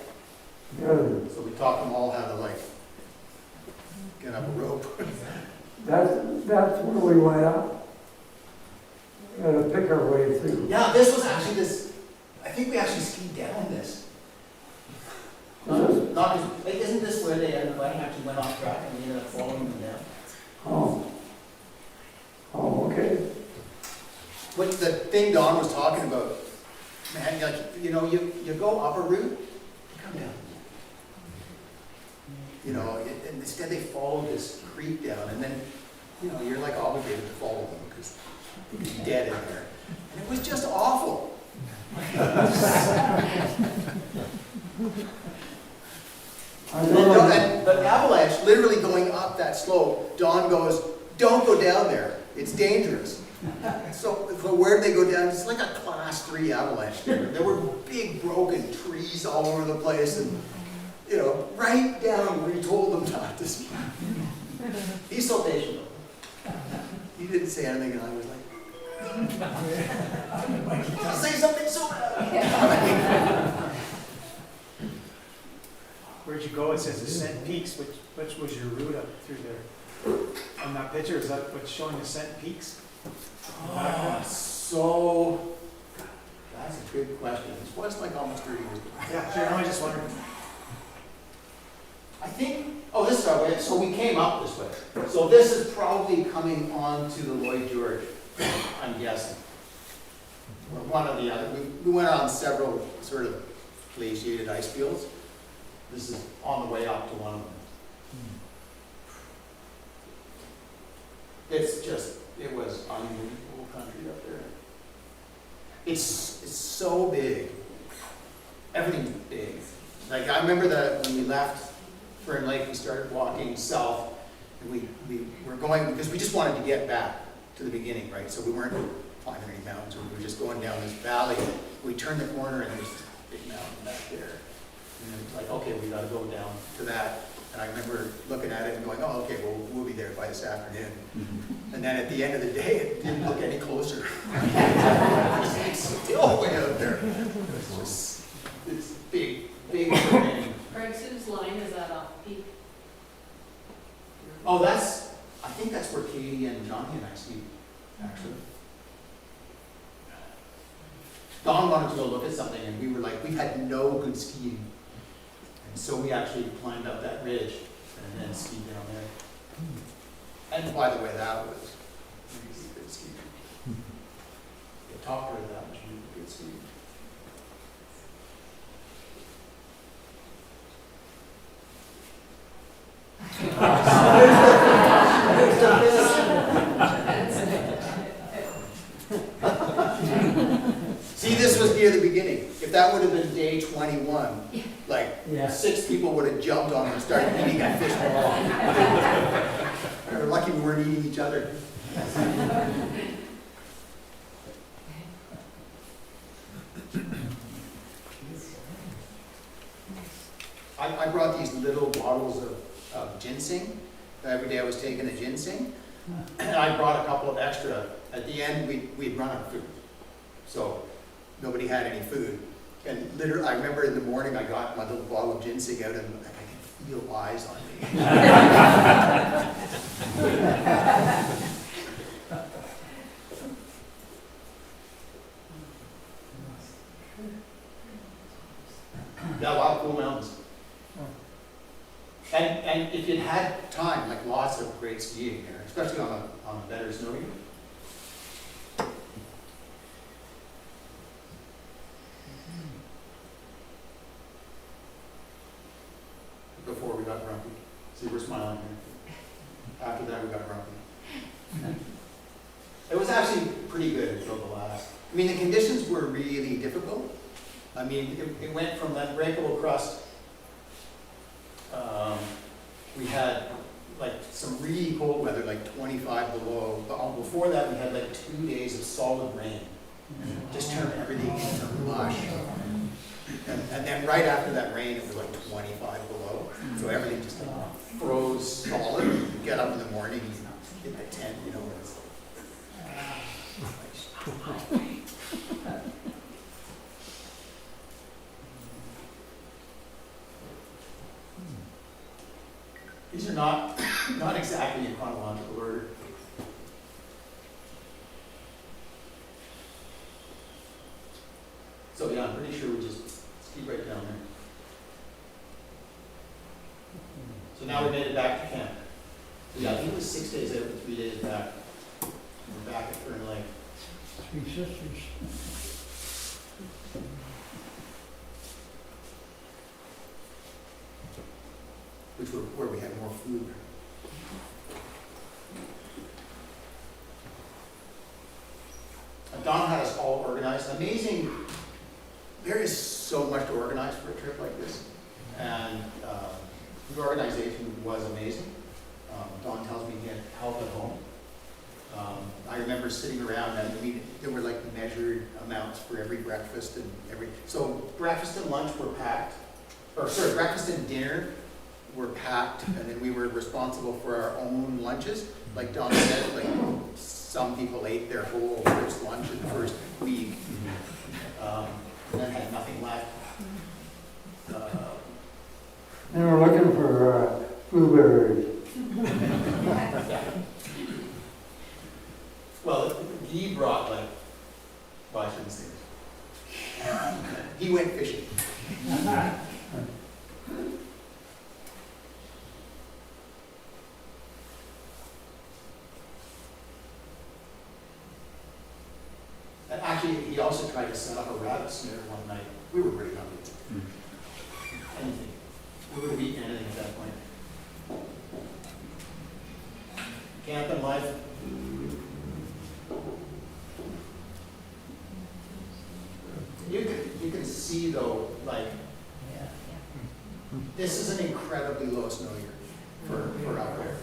Good. so we taught them all how to like get up a rope. That's where we went up. We had to pick our way through. Yeah, this was actually this, I think we actually skied down this. Like, isn't this where they actually went off track and we ended up following them down? Oh, okay. What the thing Don was talking about, man, like, you know, you go up a route, you come down. You know, and instead they follow this creek down, and then, you know, you're like obligated to follow them because you're dead in there. And it was just awful. I And know. the avalanche, literally going up that slope, Don goes, "Don't go down there. It's dangerous." So where did they go down? It's like a class 3 avalanche. There were big broken trees all over the place, and you know, right down where he told them not to speak. He's so patient. He didn't say anything, and I was like, "I'll say something so bad." Where'd you go? It says Ascent Peaks. Which was your route up through there? On that picture, is that what's showing Ascent Peaks? So that's a good question. This was like almost 30 years ago. Yeah, sure. No, I just wondered. I think, oh, this is our way. So we came up this way. So this is probably coming on to the Lloyd George, I'm guessing. Or one or the other. We went on several sort of glaciated ice fields. This is on the way up to one of them. It's just, it was unbelievable country up there. It's so big. Everything's big. Like I remember that when we left Fern Lake, we started walking south, and we were going, because we just wanted to get back to the beginning, right? So we weren't climbing any mountains, we were just going down this valley. We turned the corner and there's this big mountain back there. And it's like, okay, we gotta go down to that. And I remember looking at it and going, oh, okay, well, we'll be there by this afternoon. And then at the end of the day, it didn't look any closer. It's still way out there. It's big, big. Craig Sue's line is at off peak. Oh, I think that's where Katie and Johnny and I skied, actually. Don wanted to go look at something, and we were like, we've had no good skiing. And so we actually climbed up that ridge and then skied down there. And by the way, that was really good skiing. The top part of that was really good skiing. See, this was near the beginning. If that would have been day 21, like Yeah. 6 people would have jumped on it and started eating that fish raw. We're lucky we weren't eating each other. I brought these little bottles of ginseng. Every day I was taking a ginseng. And I brought a couple of extra. At the end, we'd run out of food. So nobody had any food. And literally, I remember in the morning, I got my little bottle of ginseng out and I could feel eyes on me. Yeah, a lot of cool mountains. And if you'd had time, like lots of great skiing here, especially on a better snow year. See, we're smiling here. After that, we got grumpy. It was actually pretty good until the last. I mean, the conditions were really difficult. I mean, it went from that breakable crust. We had like some really cold weather, like 25 below. But before that, we had like 2 days of solid rain. Just turned everything into mush. And then right after that rain, it was like 25 below. So everything just froze solid. You get up in the morning, you hit the tent, you know. These are not exactly in chronological order. So yeah, I'm pretty sure we just keep right down there. So now we made it back to camp. So yeah, I think it was 6 days out and 3 days back. We're back at Fern Lake. Three sisters. Which were where we had more food. Don had us all organized. Amazing. There is so much to organize for a trip like this. And the organization was amazing. Don tells me he had help at home. I remember sitting around and there were like measured amounts for every breakfast and so breakfast and lunch were packed. Breakfast and dinner were packed, and then we were responsible for our own lunches. Like Don said, like some people ate their whole first lunch in the first week, and then had nothing left. They were looking for blueberries. Well, he brought well, I shouldn't say this. He went fishing. And actually, he also tried to set up a rabbit snare one night. We were pretty hungry. Anything. We would have eaten anything at that point. Camping life. You can see though, like, this is an incredibly low snow year for out there.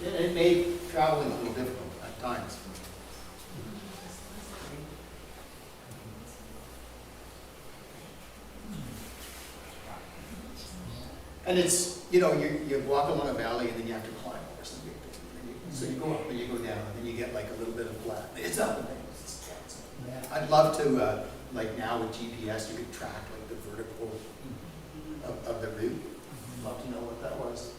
It made traveling a little difficult at times. And it's, you walk along a valley and then you have to climb over some big thing. So you go up and you go down and then you get like a little bit of flat. It's up and down. I'd love to, like now with GPS, you could track like the vertical of the route. I'd love to know what that was.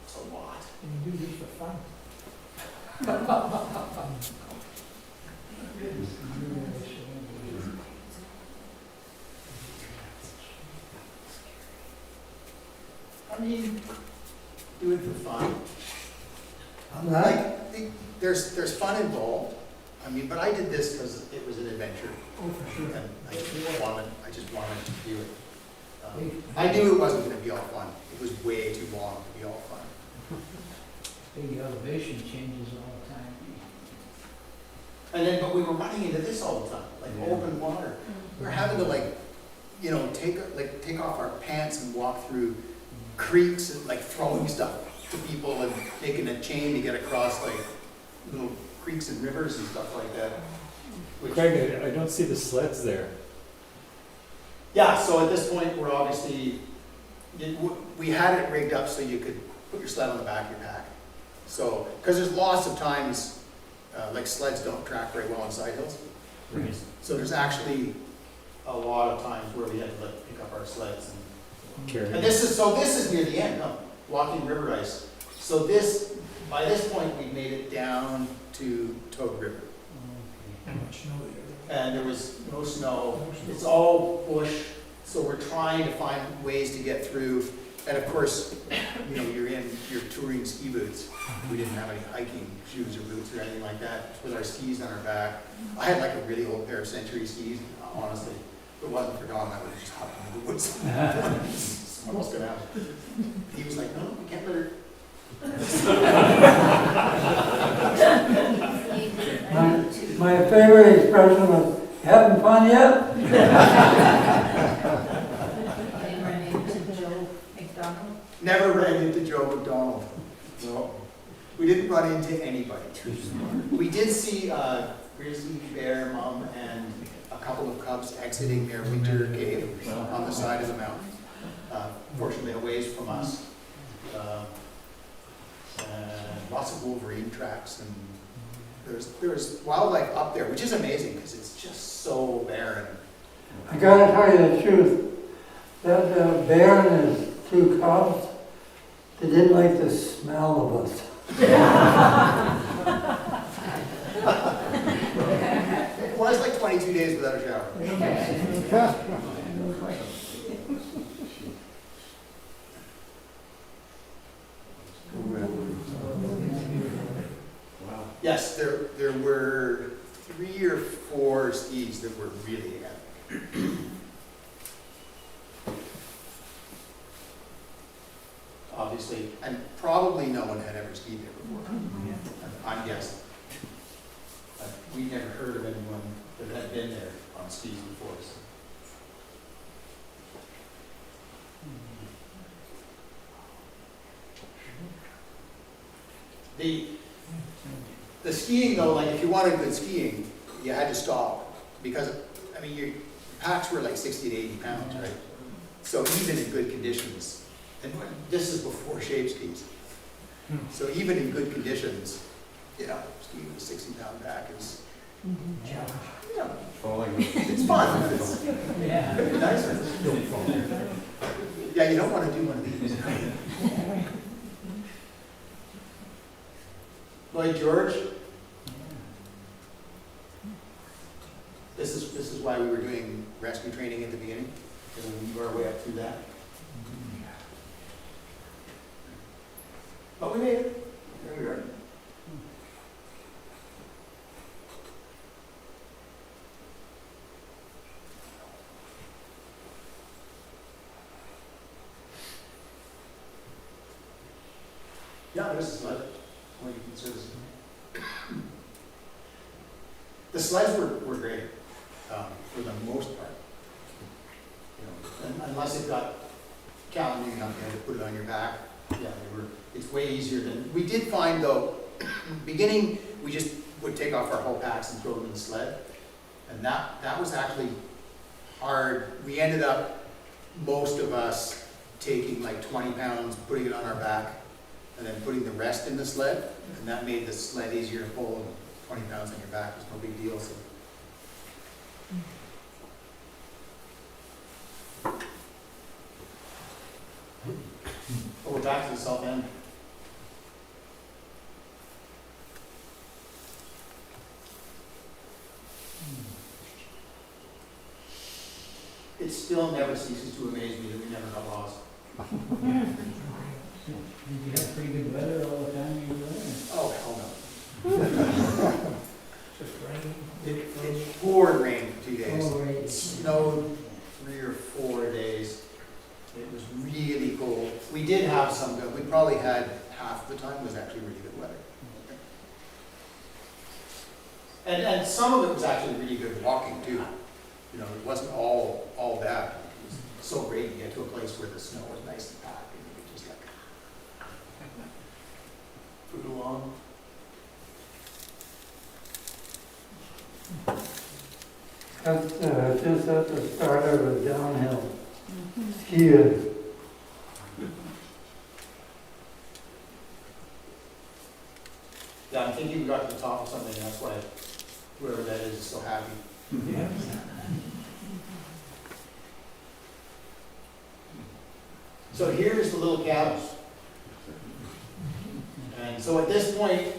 It's a lot. And you do this for fun. I mean, do it for fun. I'm not. Like, there's fun involved. I mean, but I did this because it was an adventure. Oh, for sure. And I just wanted to do it. I knew it wasn't going to be all fun. It was way too long to be all fun. Big elevation changes all the time. And then, but we were running into this all the time, like open water. We were having to take off our pants and walk through creeks and like throwing stuff to people and making a chain to get across like little creeks and rivers and stuff like that. Craig, I don't see the sleds there. Yeah, so at this point, we're obviously, we had it rigged up so you could put your sled on the back of your pack. So, because there's lots of times, like sleds don't track very well on side hills. Right. So there's actually a lot of times where we had to like pick up our sleds. And this is near the end, walking river ice. So by this point, we made it down to Toad River. And there was no snow. It's all bush. So we're trying to find ways to get through. And of course, you're touring ski boots. We didn't have any hiking shoes or boots or anything like that. With our skis on our back. I had like a really old pair of Century skis, honestly. If it wasn't for Dawn, I would have just hopped into the woods. Almost gonna happen. He was like, no, we can't let her. My favorite expression was, having fun yet? They ran into Joe McDonald. Never ran into Joe McDonald. No. We didn't run into anybody. We did see a grizzly bear mom and a couple of cubs exiting their winter cave on the side of the mountain. Fortunately, a ways from us. And lots of wolverine tracks, and there's wildlife up there, which is amazing because it's just so barren. I gotta tell you the truth, that bear and his two cubs, they didn't like the smell of us. It was like 22 days without a shower. Yes, there were 3 or 4 skis that were really epic. Obviously, and probably no one had ever skied there before. I'm guessing. But we never heard of anyone that had been there on skis before. So. The skiing though, like if you wanted good skiing, you had to stop because, I mean, your packs were like 60 to 80 pounds, right? So even in good conditions, and this is before shave skis. So even in good conditions, you know, skiing with a 60-pound pack is, you know, it's fun. It's nicer. Yeah, you don't want to do one of these. Lloyd George, this is why we were doing rescue training at the beginning, because we moved our way up through that. But we made it. There we are. Yeah, there's a sled. Well, you can sort of the sleds were great for the most part. You know, unless it got challenging enough, you had to put it on your back. Yeah, they were. It's way easier than we did find though. Beginning, we just would take off our whole packs and throw them in the sled, and that was actually hard. We ended up, most of us, taking like 20 pounds, putting it on our back, and then putting the rest in the sled, and that made the sled easier to pull, and 20 pounds on your back was no big deal. So. Oh, we're back to the south end. It still never ceases to amaze me that we never got lost. Did you have pretty good weather all the time you were there? Oh, hell no. Just raining? It poured rain for 2 days. Oh, right. It snowed 3 or 4 days. It was really cold. We did have some good. We probably had half the time was actually really good weather. And some of it was actually really good walking too. You know, it wasn't all bad. It was so great to get to a place where the snow was nice and packed and you could just like foot along. That's just at the start of a downhill skiing. Yeah, I'm thinking we got to the top of something, and that's why whoever that is so happy. Yeah. So here's the little cabin. And so at this point,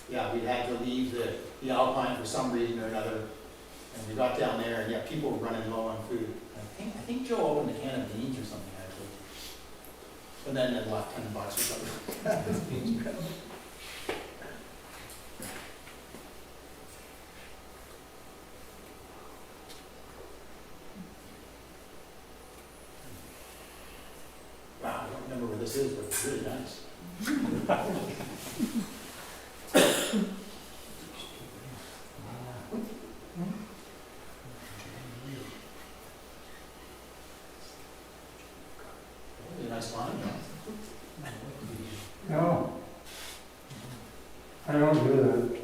yeah, we had to leave the Alpine for some reason or another. And we got down there, and yeah, people were running low on food. I think Joe opened a can of beans or something, actually. And then they left $10 or something. just fine. No. I don't do that.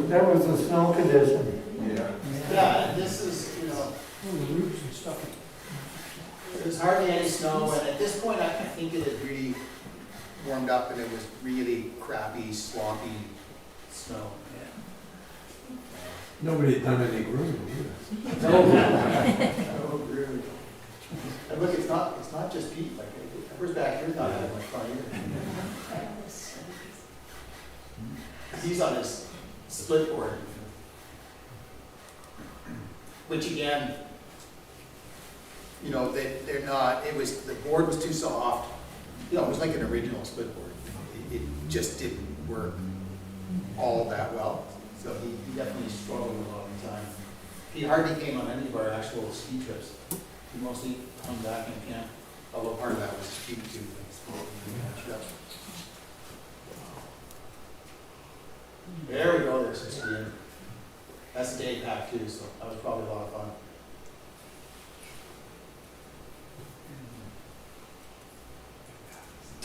That was a snow condition. Yeah, this is, you know, The roots and stuff. there's hardly any snow, and at this point, I think it had really warmed up, and it was really crappy, sloppy snow. Nobody had done any grooming either. Oh, really? And look, it's not just Pete, like, where's back here, not that much fun either. He's on his split board. Which again, you know, they're not, the board was too soft. You know, it was like an original split board. It just didn't work all that well. So he definitely struggled a lot of the time. He hardly came on any of our actual ski trips. He mostly hung back in camp, although part of that was ski too. There we go, there's some skiing. That's a day pack too, so that was probably a lot of fun.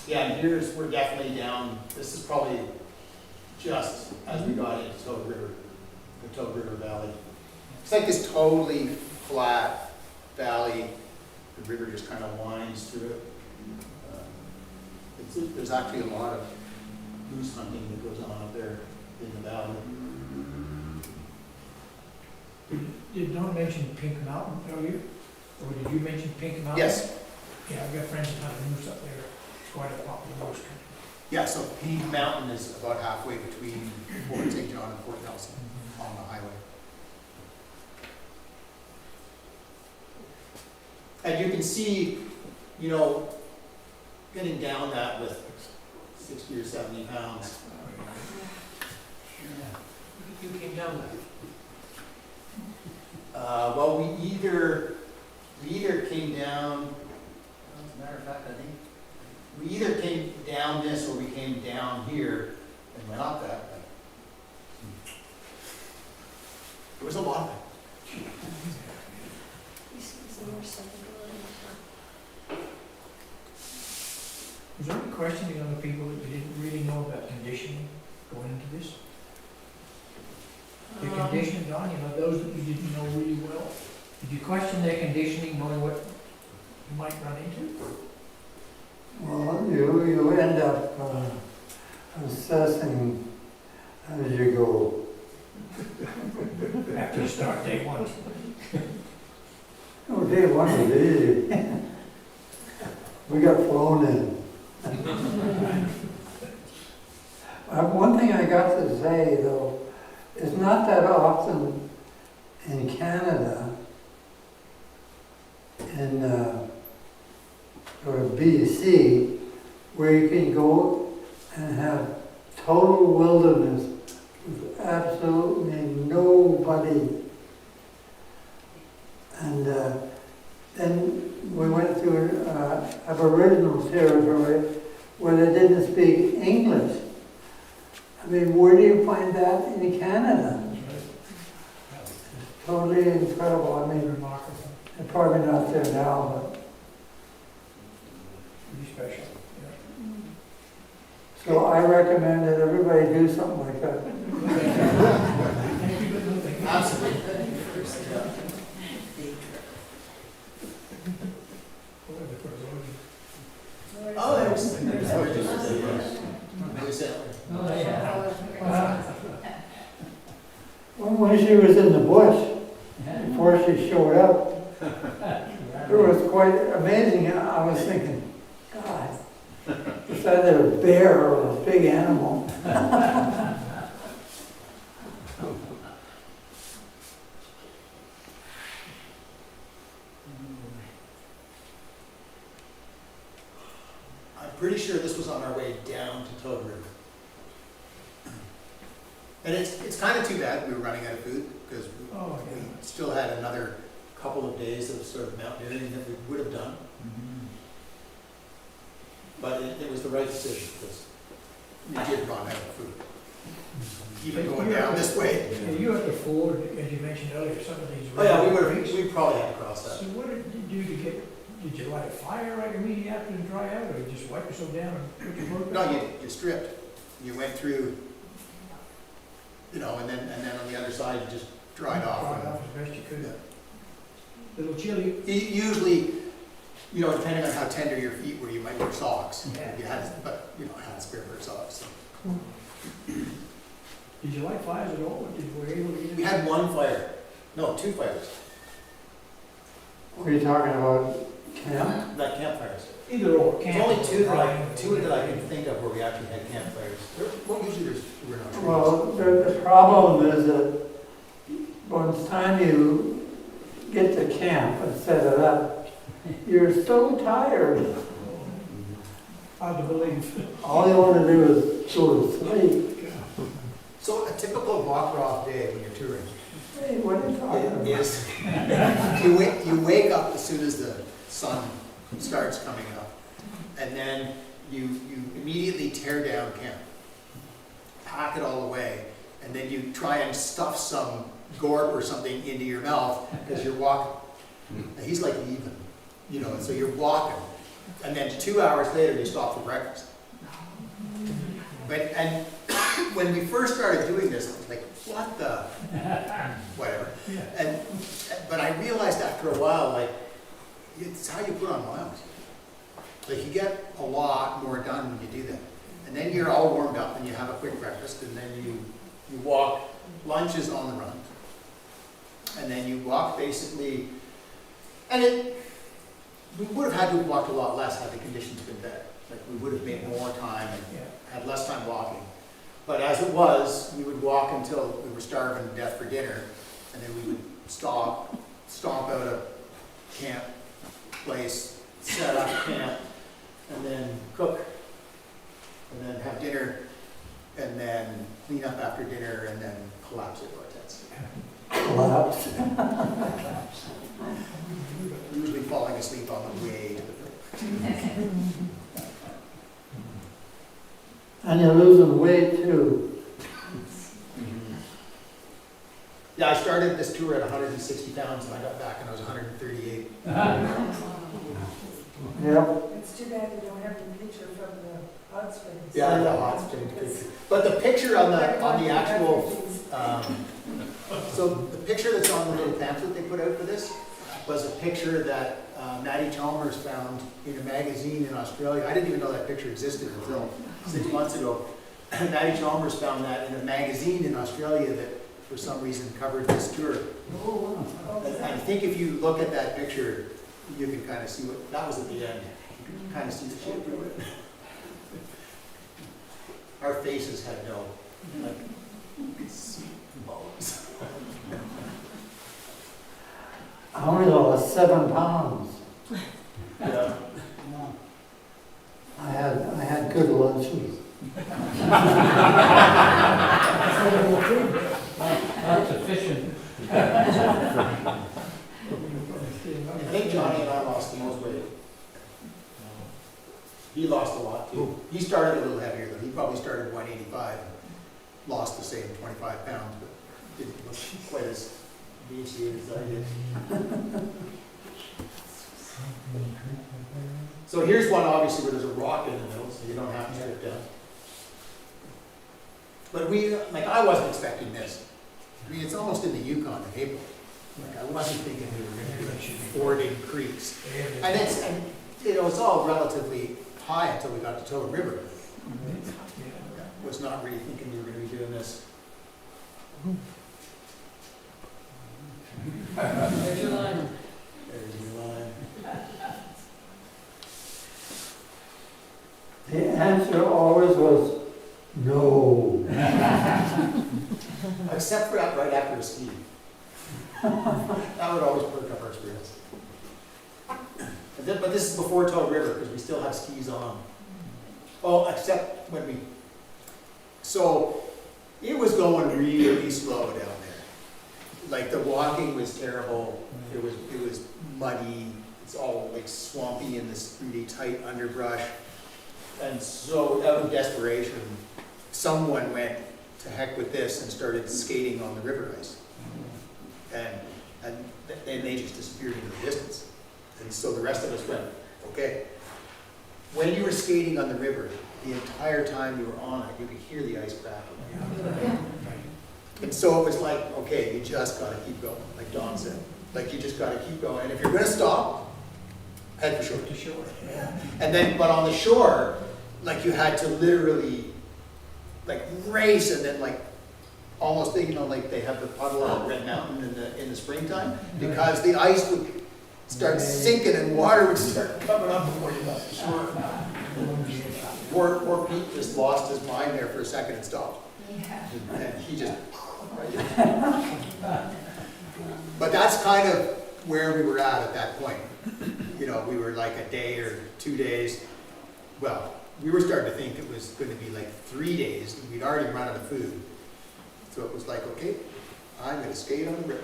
Yeah, and here's, we're definitely down, this is probably just as we got into Toad River, the Toad River Valley. It's like this totally flat valley. The river just kind of winds through it. There's actually a lot of moose hunting that goes on up there in the valley. Did Don mention Pink Mountain earlier? Or did you mention Pink Mountain? Yes. Yeah, I've got friends that hunt moose up there. It's quite a popular moose country. Yeah, so Pink Mountain is about halfway between Fort St. John and Fort Nelson on the highway. And you can see, you know, getting down that with 60 or 70 pounds. You came down that. Well, we either came down, as a matter of fact, I think, we either came down this or we came down here and went up that way. There was a lot of it. Was there any questioning on the people that you didn't really know about conditioning going into this? The conditioning, Don, you know, those that you didn't know really well, did you question their conditioning, knowing what you might run into? Well, you end up assessing as you go. After you start day one? Oh, day one was easy. We got flown in. One thing I got to say though, it's not that often in Canada, in or BC, where you can go and have total wilderness with absolutely nobody. And then we went through Aboriginal territory where they didn't speak English. I mean, where do you find that in Canada? Totally incredible. I mean, Remarkable. they're probably not there now, but. Pretty special. So I recommend that everybody do something like that. Absolutely. Oh, there's Oh, yeah. When she was in the bush, before she showed up, it was quite amazing. I was thinking, God, it's either a bear or a big animal. I'm pretty sure this was on our way down to Toad River. And it's kind of too bad we were running out of food, because we still had another couple of days of sort of mountaineering that we would have done. But it was the right decision, because we did run out of food. keep it going down this way. Yeah, you have to ford, as you mentioned earlier, some of these. Oh yeah, creeks. we probably had to cross So that. what did you do to get, did you light a fire right immediately after it dry out, or you just wipe yourself down and put your work? No, you stripped. You went through, you know, and then on the other side, you just dried off. Dried off as best you could. Yeah. Little chilly. Usually, you know, depending on how tender your feet were, you might wear socks. Yeah. You had, but, you know, I had a spare pair of socks. So. Did you light fires at all, or were you able to get in? We had one fire. No, 2 fires. What are you talking about, camp? Not campfires. Either or, There's camp. only two drying, that I can think of where we actually had campfires. Well, usually we're not. Well, the problem is that by the time you get to camp and set it up, you're so tired. Hard to believe. All you want to do is go to sleep. So a typical Vockeroth day when you're touring Hey, what are you talking about? is you wake up as soon as the sun starts coming up, and then you immediately tear down camp, pack it all away, and then you try and stuff some gorp or something into your mouth because you're walking. And he's like leaving, you know, and so you're walking, and then 2 hours later you stop for breakfast. And when we first started doing this, I was like, what the, whatever. But I realized after a while, like, it's how you put on miles. Like, you get a lot more done when you do that. And then you're all warmed up and you have a quick breakfast, and then you walk. Lunch is on the run. And then you walk basically, and we would have had to have walked a lot less had the conditions been better. Like, we would have made more time and had less time walking. But as it was, we would walk until we were starving to death for dinner, and then we would stomp out a camp place, set up camp, and then cook, and then have dinner, and then clean up after dinner, and then collapse into our tents. Collapse. Usually falling asleep on the way to the And you're losing weight too. Yeah, I started this tour at 160 pounds, and I got back and I was 138. Yep. It's too bad you don't have the picture from the hot springs. Yeah, the hot springs picture. But the picture on the actual, so the picture that's on the little pamphlet they put out for this was a picture that Maddie Chalmers found in a magazine in Australia. I didn't even know that picture existed until 6 months ago. Maddie Chalmers found that in a magazine in Australia that for some reason covered this tour. And I think if you look at that picture, you can kind of see what, that was at the end. You can kind of see the shape of it. Our faces had no, like, you could see bones. I only lost 7 pounds. Yeah. I had good lunches. That's efficient. I think Johnny and I lost the most weight. He lost a lot too. He started a little heavier though. He probably started 185 and lost the same 25 pounds, but didn't look quite as emaciated as I did. So here's one obviously where there's a rock in the middle, so you don't have to strip down. But I wasn't expecting this. I mean, it's almost in the Yukon in April. Like, I wasn't thinking we were going to be fording creeks. And it's all relatively high until we got to Toad River. Was not really thinking we were going to be doing this. There's your line. There's your line. The answer always was no. Except for right after a ski. That would always perk up our spirits. But this is before Toad River because we still have skis on. Oh, except when we. So it was going really slow down there. Like the walking was terrible. It was muddy. It's all like swampy in this really tight underbrush. And so out of desperation, someone went to heck with this and started skating on the river ice. And then they just disappeared into the distance. And so the rest of us went, okay. When you were skating on the river, the entire time you were on it, you could hear the ice cracking. And so it was like, okay, you just gotta keep going, like Don said. Like you just gotta keep going. And if you're gonna stop, head for shore. To shore, yeah. And then, but on the shore, like you had to literally like race and then like almost, you know, like they have the puddle on Red Mountain in the springtime, because the ice would start sinking and water would start coming up before you got to shore. Poor Pete just lost his mind there for a second and stopped. Yeah. And he just, but that's kind of where we were at that point. You know, we were like a day or 2 days. Well, we were starting to think it was going to be like 3 days, and we'd already run out of food. So it was like, okay, I'm going to skate on the river.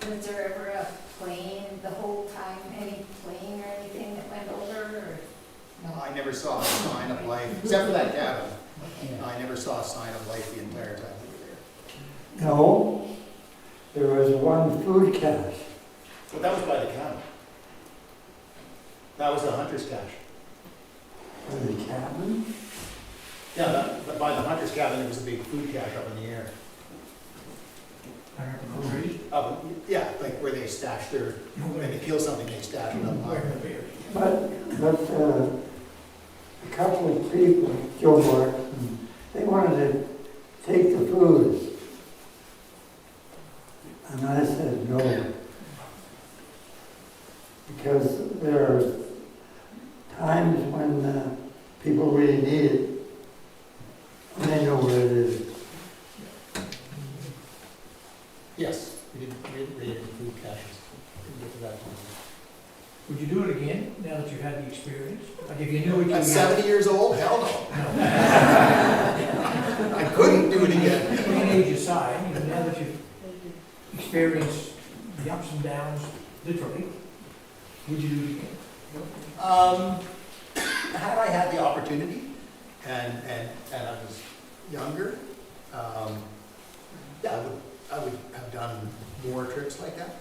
Was there ever a plane the whole time, any plane or anything that went over, or? No. I never saw a sign of life, except for that cabin. I never saw a sign of life the entire time we were there. No, there was one food cache. But that was by the cabin. That was the hunter's cache. In the cabin? Yeah, by the hunter's cabin, there was a big food cache up in the air. Yeah, like where they stash their, when they kill something, they stash it up higher. But a couple of people, Joe Martin, they wanted to take the food. And I said no. Because there are times when people really need it, and they know where it is. Yes, we didn't raid the food caches. Didn't get to that point. Would you do it again, now that you've had the experience? Like if you knew what you At had? 70 years old? Hell no. I couldn't do it again. Putting age aside, you know, now that you've experienced the ups and downs, literally, would you do it again? Had I had the opportunity and I was younger, yeah, I would have done more trips like that.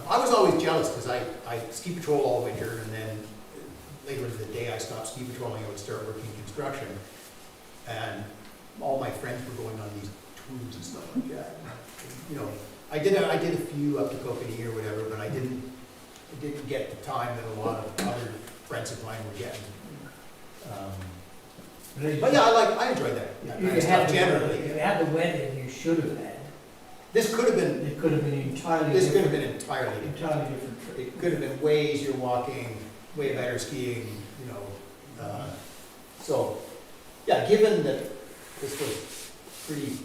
I was always jealous because I ski patrol all winter, and then later in the day I stopped ski patrolling. I would start working construction, and all my friends were going on these tours and stuff like that. You know, I did a few up to Kokanee or whatever, but I didn't get the time that a lot of other friends of mine were getting. But yeah, I enjoyed that. Yeah, You kind of stuff generally. If you had the wedding you should have had, This could have been. it could have been entirely This could have different. been entirely different. Entirely different trip. It could have been way easier walking, way better skiing, you know. So, yeah, given that this was pretty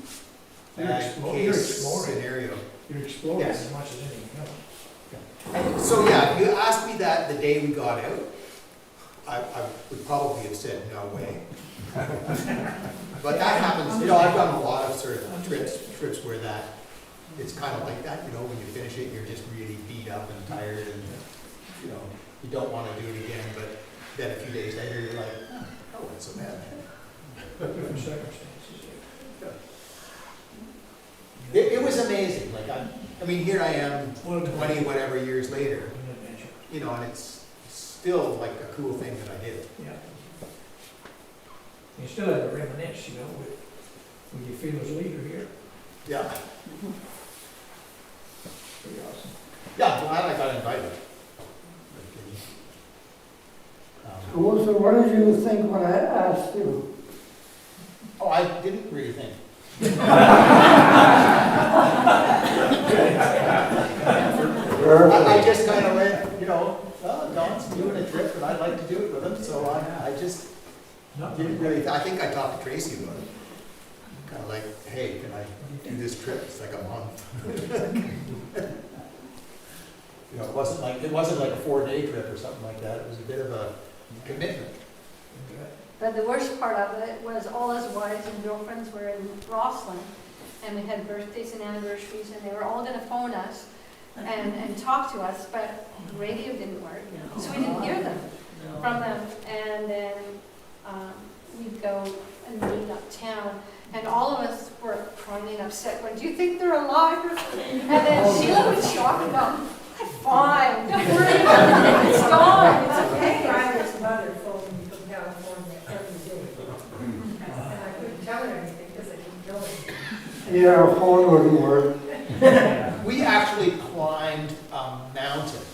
bad You're case exploring. scenario. You're exploring Yes. as much as anything else. So yeah, if you asked me that the day we got out, I would probably have said no way. But that happens, you know, I've done a lot of sort of trips where that, it's kind of like that, you know, when you finish it, you're just really beat up and tired and, you know, you don't want to do it again, but then a few days later, you're like, oh, that wasn't so bad. Different circumstances. It was amazing, like I mean, here I am 20 whatever years later, An adventure. you know, and it's still like a cool thing that I did. Yeah. You still have a reminisce, you know, with your fearless leader here. Yeah. Pretty awesome. Yeah, glad I got invited. So what did you think when I asked you? Oh, I didn't really think. I just kind of went, you know, oh, Don's doing a trip and I'd like to do it with him, so I just didn't really, I think I talked to Tracy about it. Kind of like, hey, can I do this trip? It's like a month. You know, it wasn't like a 4-day trip or something like that. It was a bit of a commitment. But the worst part of it was all his wives and girlfriends were in Rossland, and we had birthdays and anniversaries, and they were all going to phone us and talk to us, but radio didn't work, so we didn't hear them from them. And then we'd go and do upset one. Do you think they're alive? And then Sheila would shock and go, fine, don't worry about it. It's gone. It's okay. Ryder's mother phoned me from California every day. And I couldn't tell her anything because I didn't know it. Yeah, our phone wouldn't work. We actually climbed a mountain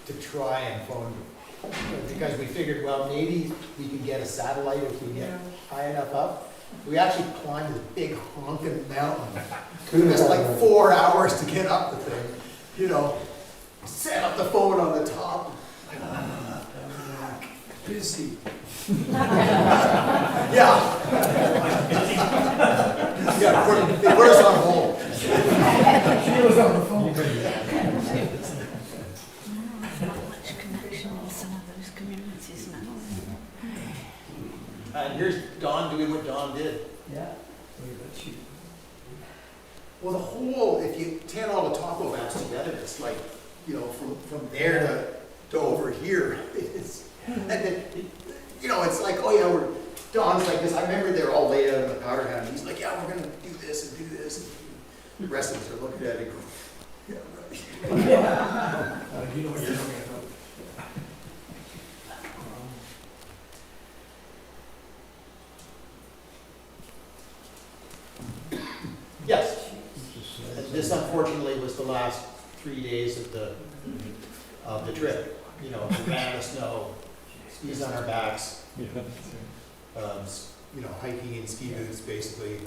to try and phone you. Because we figured, well, maybe we could get a satellite if we get high enough up. We actually climbed this big honking mountain. It took us like 4 hours to get up the thing. You know, set up the phone on the top. Busy. Yeah. Yeah, they put us on hold. She was on the phone. And here's Don doing what Don did. Yeah. Well, the whole, if you tan all the taco maps together, it's like, you know, from there to over here. It's, and then, you know, it's like, oh yeah, Don's like this. I remember they're all laid out in the powder hound. He's like, yeah, we're gonna do this and do this. And the rest of us are looking at it going, yeah, right. You know what you're talking about. Yes. This unfortunately was the last 3 days of the trip. You know, we ran the snow, skis on our backs, you know, hiking in ski boots basically.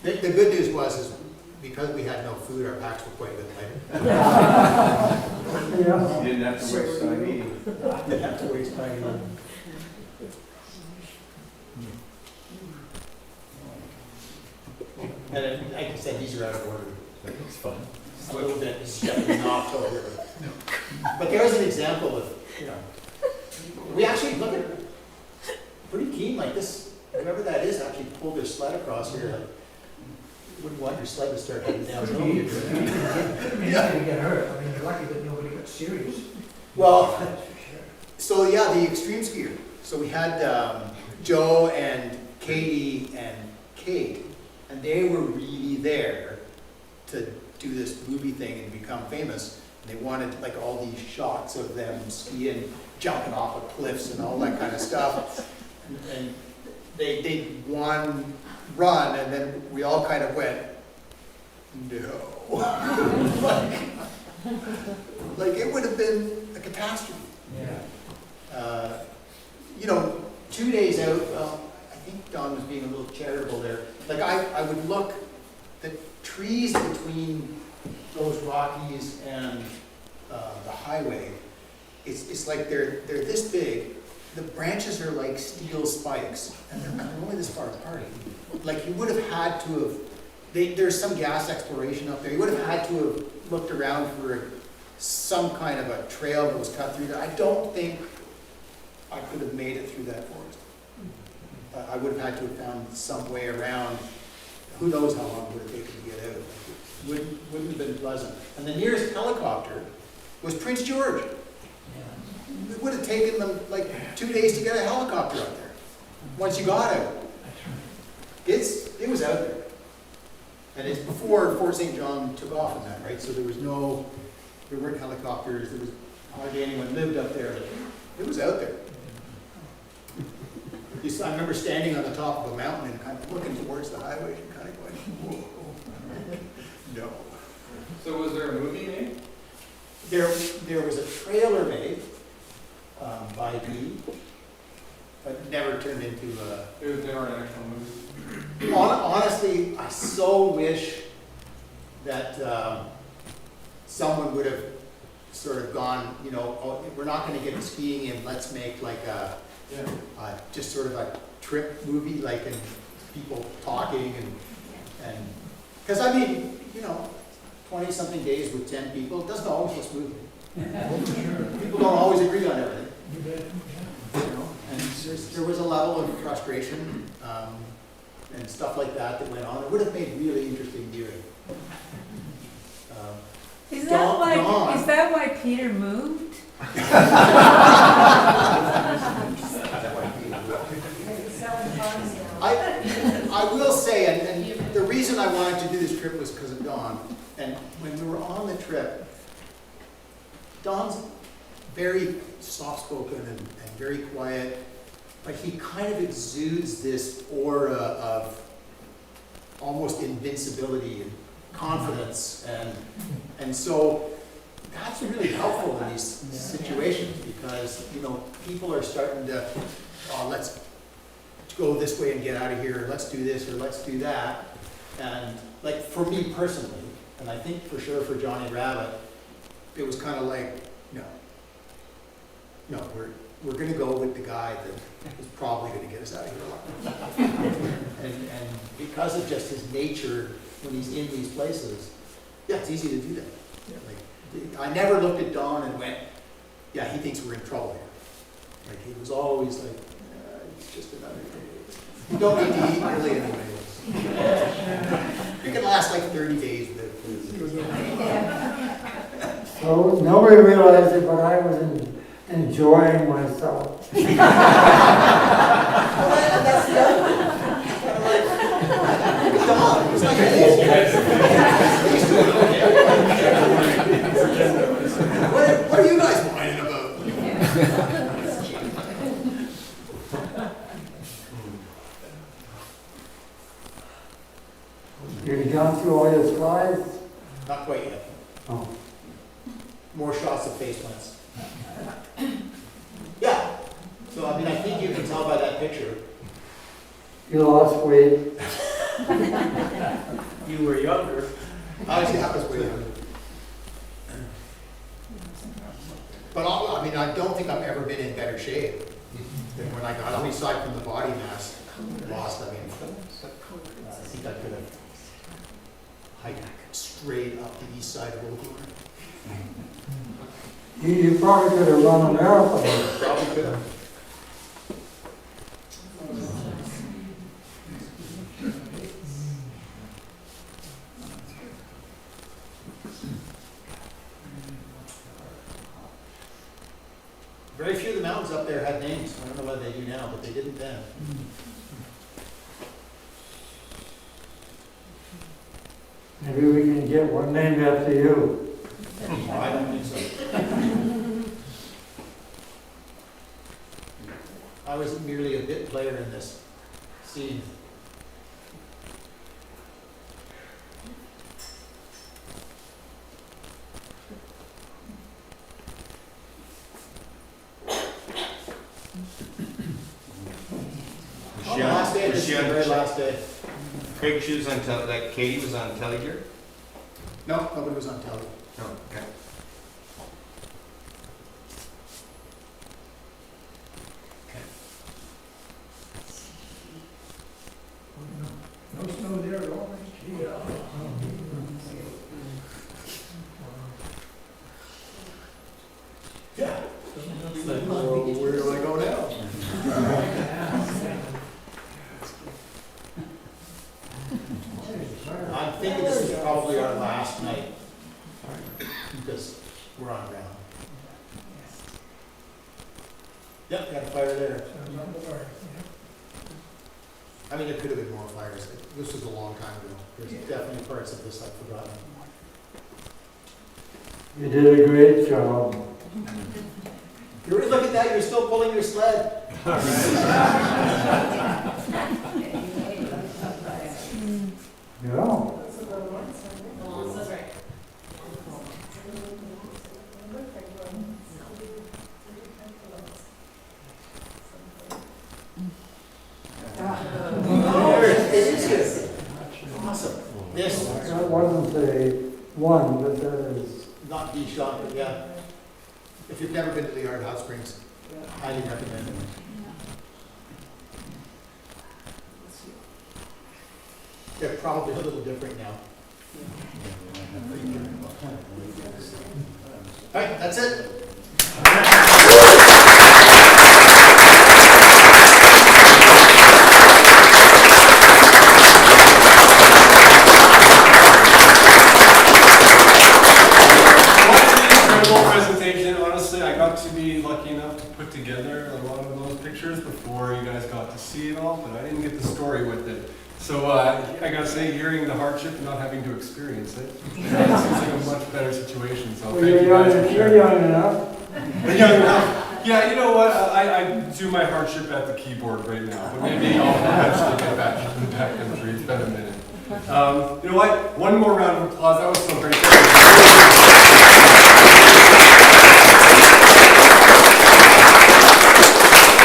The good news was because we had no food, our packs were quite a bit lighter. Yeah. You didn't have to waste time eating. Didn't have to waste time eating. And then, like I said, these are out of order. It's fun. A little bit stepping off over. But there's an example of, you know, we actually look at pretty keen like this. Whoever that is actually pulled their sled across here. Like, you wouldn't want your sled to start heading downhill. You didn't get hurt. I mean, you're lucky that nobody got serious. Well, so yeah, the extreme skier. So we had Joe and Katie and Kate, and they were really there to do this movie thing and become famous. And they wanted like all these shots of them skiing, jumping off of cliffs and all that kind of stuff. And they did one run, and then we all kind of went, no. like it would have been a catastrophe. Yeah. You know, 2 days out, well, I think Don was being a little charitable there. Like I would look, the trees between those Rockies and the highway, it's like they're this big. The branches are like steel spikes, and they're only this far apart. Like you would have had to have, there's some gas exploration up there. You would have had to have looked around for some kind of a trail that was cut through there. I don't think I could have made it through that forest. I would have had to have found some way around. Who knows how long it would have taken to get out. It wouldn't have been pleasant. And the nearest helicopter was Prince George. It would have taken them like 2 days to get a helicopter out there. Once you got out, it was out there. And it's before Fort St. John took off in that, right? So there weren't helicopters. There was hardly anyone lived up there. It was out there. I remember standing on the top of a mountain and kind of looking towards the highway and kind of going, whoa, no. So was there a movie made? There was a trailer made by me, but never turned into a... It was never an actual movie. Honestly, I so wish that someone would have sort of gone, you know, oh, we're not going to get skiing in, let's make like just sort of a trip movie, like and people talking and because I mean, you know, 20-something days with 10 people, it doesn't always go smoothly. People don't always agree on everything. You know, and there was a level of frustration and stuff like that went on. It would have made really interesting viewing. Is that why Peter moved? I will say I wanted to do this trip was because of Dawn. And when we were on the trip, Dawn's very soft-spoken and very quiet, but he kind of exudes this aura of almost invincibility and confidence, and so that's really helpful in these situations, because people are starting to, let's go this way and get out of here, or let's do this, or let's do that. And like for me personally, and I think for sure for Johnny Rabbit, it was kind of like, no, we're going to go with the guy that is probably going to get us out of here. and because of just his nature when he's in these places, yeah, it's easy to do that. Like, I never looked at Don and went, yeah, he thinks we're in trouble here. Like, he was always like, it's just another day. You don't need to eat really anyway. You can last like 30 days with it. So nobody realized it, but I was enjoying myself. That's the other thing. Look at Don. It's like what are you guys whining about? You gone through all your slides? Not quite yet. Oh. More shots of face plants. Yeah. So, I mean, I think you can tell by that picture. You lost weight. You were younger. Obviously, that was way younger. But I don't think I've ever been in better shape than when I got on, aside from the body mass lost. I think I could have hiked straight up the east side of Oakland. You probably could have run a marathon. Probably could have. Very few of the mountains up there had names. I don't know what they do now, but they didn't then. Maybe we can get one named after you. I don't think so. I was merely a bit player in this scene. Last day, this is the very last day. Craig, she was on like Katie was on telly here? No, nobody was on telly. No, okay. No snow there at all? Yeah. Where do I go now? I'm thinking this is probably our last night because we're on ground. Yep, got a fire there. I mean, there could have been more fires. This was a long time ago. There's definitely parts of this I've forgotten. You did a great job. You really look at that, you're still pulling your sled. Yeah. Awesome. This That wasn't a one, but that is. not be shot, but yeah. If you've never been to the Yard Hot Springs, highly recommend it. They're probably a little different now. All right, that's it. Presentation. Honestly, I got to be lucky enough to put together a lot of those pictures before you guys got to see it all, but I didn't get the story with it. So I gotta say, hearing the hardship and not having to experience it, seems like a much better situation. So Well, thank you guys for you're sharing. young enough. Young enough. Yeah, you know what? I do my hardship at the keyboard right now, but maybe I'll eventually get back to the backcountry. It's been a minute. You know what? One more round of applause. That was so